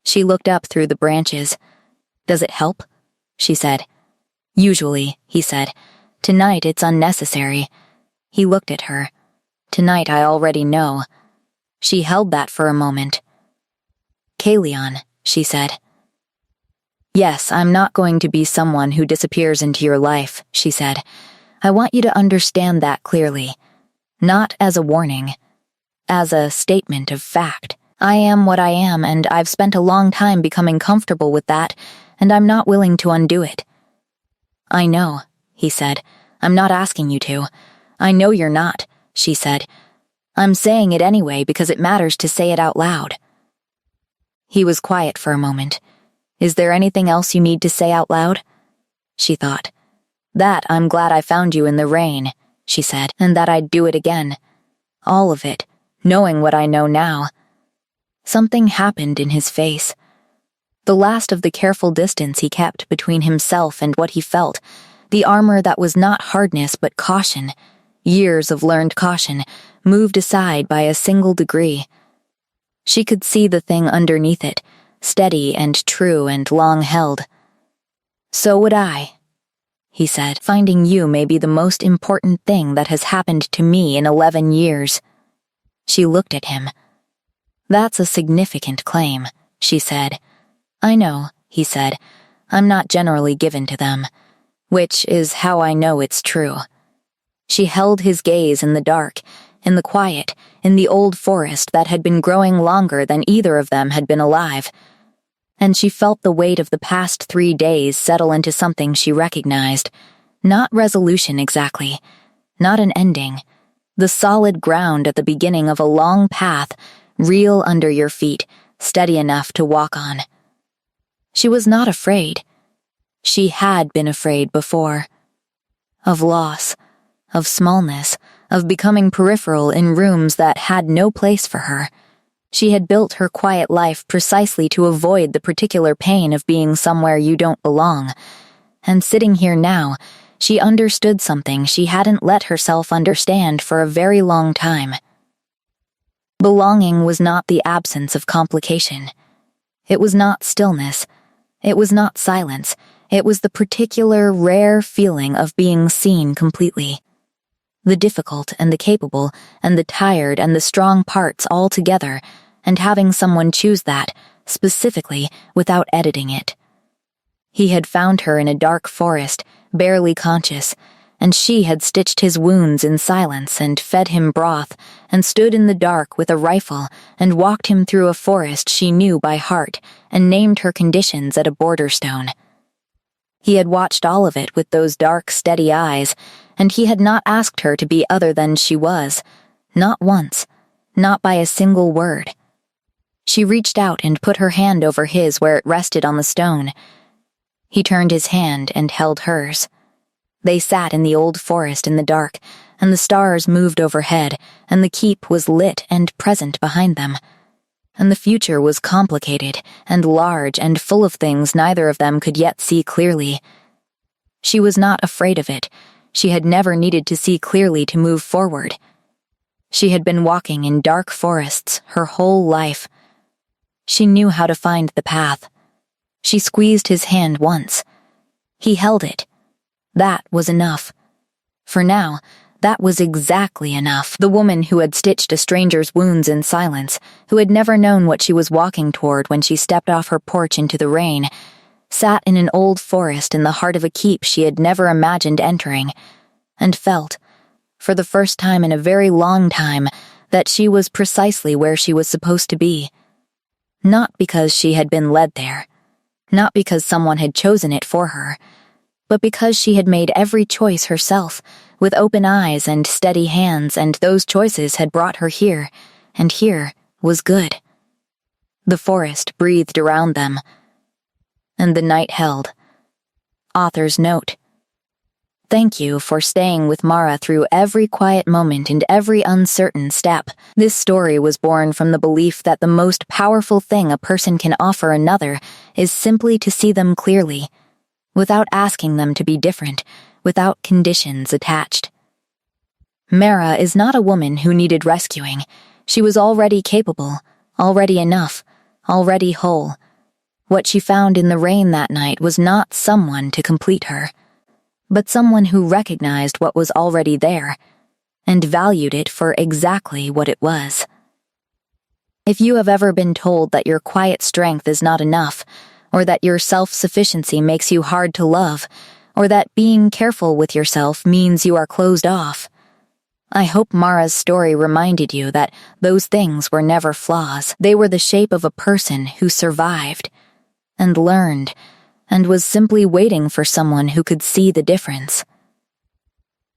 She looked up through the branches. Does it help? She said. Usually, he said. Tonight it's unnecessary. He looked at her. Tonight I already know. She held that for a moment. Kalian, she said. Yes, I'm not going to be someone who disappears into your life, she said. I want you to understand that clearly. Not as a warning. As a statement of fact. I am what I am, and I've spent a long time becoming comfortable with that, and I'm not willing to undo it. I know, he said. I'm not asking you to. I know you're not, she said. I'm saying it anyway because it matters to say it out loud. He was quiet for a moment. Is there anything else you need to say out loud? She thought. That I'm glad I found you in the rain, she said, and that I'd do it again. All of it, knowing what I know now. Something happened in his face. The last of the careful distance he kept between himself and what he felt, the armor that was not hardness but caution, years of learned caution, moved aside by a single degree. She could see the thing underneath it, steady and true and long-held. So would I, he said, finding you may be the most important thing that has happened to me in 11 years. She looked at him. That's a significant claim, she said. I know, he said. I'm not generally given to them, which is how I know it's true. She held his gaze in the dark, in the quiet, in the old forest that had been growing longer than either of them had been alive. And she felt the weight of the past 3 days settle into something she recognized. Not resolution exactly, not an ending. The solid ground at the beginning of a long path, real under your feet, steady enough to walk on. She was not afraid. She had been afraid before. Of loss, of smallness, of becoming peripheral in rooms that had no place for her. She had built her quiet life precisely to avoid the particular pain of being somewhere you don't belong. And sitting here now, she understood something she hadn't let herself understand for a very long time. Belonging was not the absence of complication. It was not stillness. It was not silence. It was the particular, rare feeling of being seen completely. The difficult and the capable, and the tired and the strong parts all together, and having someone choose that, specifically, without editing it. He had found her in a dark forest, barely conscious, and she had stitched his wounds in silence and fed him broth, and stood in the dark with a rifle, and walked him through a forest she knew by heart, and named her conditions at a border stone. He had watched all of it with those dark, steady eyes, and he had not asked her to be other than she was, not once, not by a single word. She reached out and put her hand over his where it rested on the stone. He turned his hand and held hers. They sat in the old forest in the dark, and the stars moved overhead, and the keep was lit and present behind them. And the future was complicated and large and full of things neither of them could yet see clearly. She was not afraid of it. She had never needed to see clearly to move forward. She had been walking in dark forests her whole life. She knew how to find the path. She squeezed his hand once. He held it. That was enough. For now, that was exactly enough. The woman who had stitched a stranger's wounds in silence, who had never known what she was walking toward when she stepped off her porch into the rain, sat in an old forest in the heart of a keep she had never imagined entering, and felt, for the first time in a very long time, that she was precisely where she was supposed to be. Not because she had been led there, not because someone had chosen it for her, but because she had made every choice herself, with open eyes and steady hands, and those choices had brought her here, and here was good. The forest breathed around them, and the night held. Author's note: thank you for staying with Mara through every quiet moment and every uncertain step. This story was born from the belief that the most powerful thing a person can offer another is simply to see them clearly, without asking them to be different, without conditions attached. Mara is not a woman who needed rescuing. She was already capable, already enough, already whole. What she found in the rain that night was not someone to complete her, but someone who recognized what was already there, and valued it for exactly what it was. If you have ever been told that your quiet strength is not enough, or that your self-sufficiency makes you hard to love, or that being careful with yourself means you are closed off, I hope Mara's story reminded you that those things were never flaws. They were the shape of a person who survived, and learned, and was simply waiting for someone who could see the difference.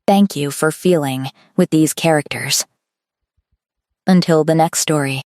Thank you for feeling with these characters. Until the next story.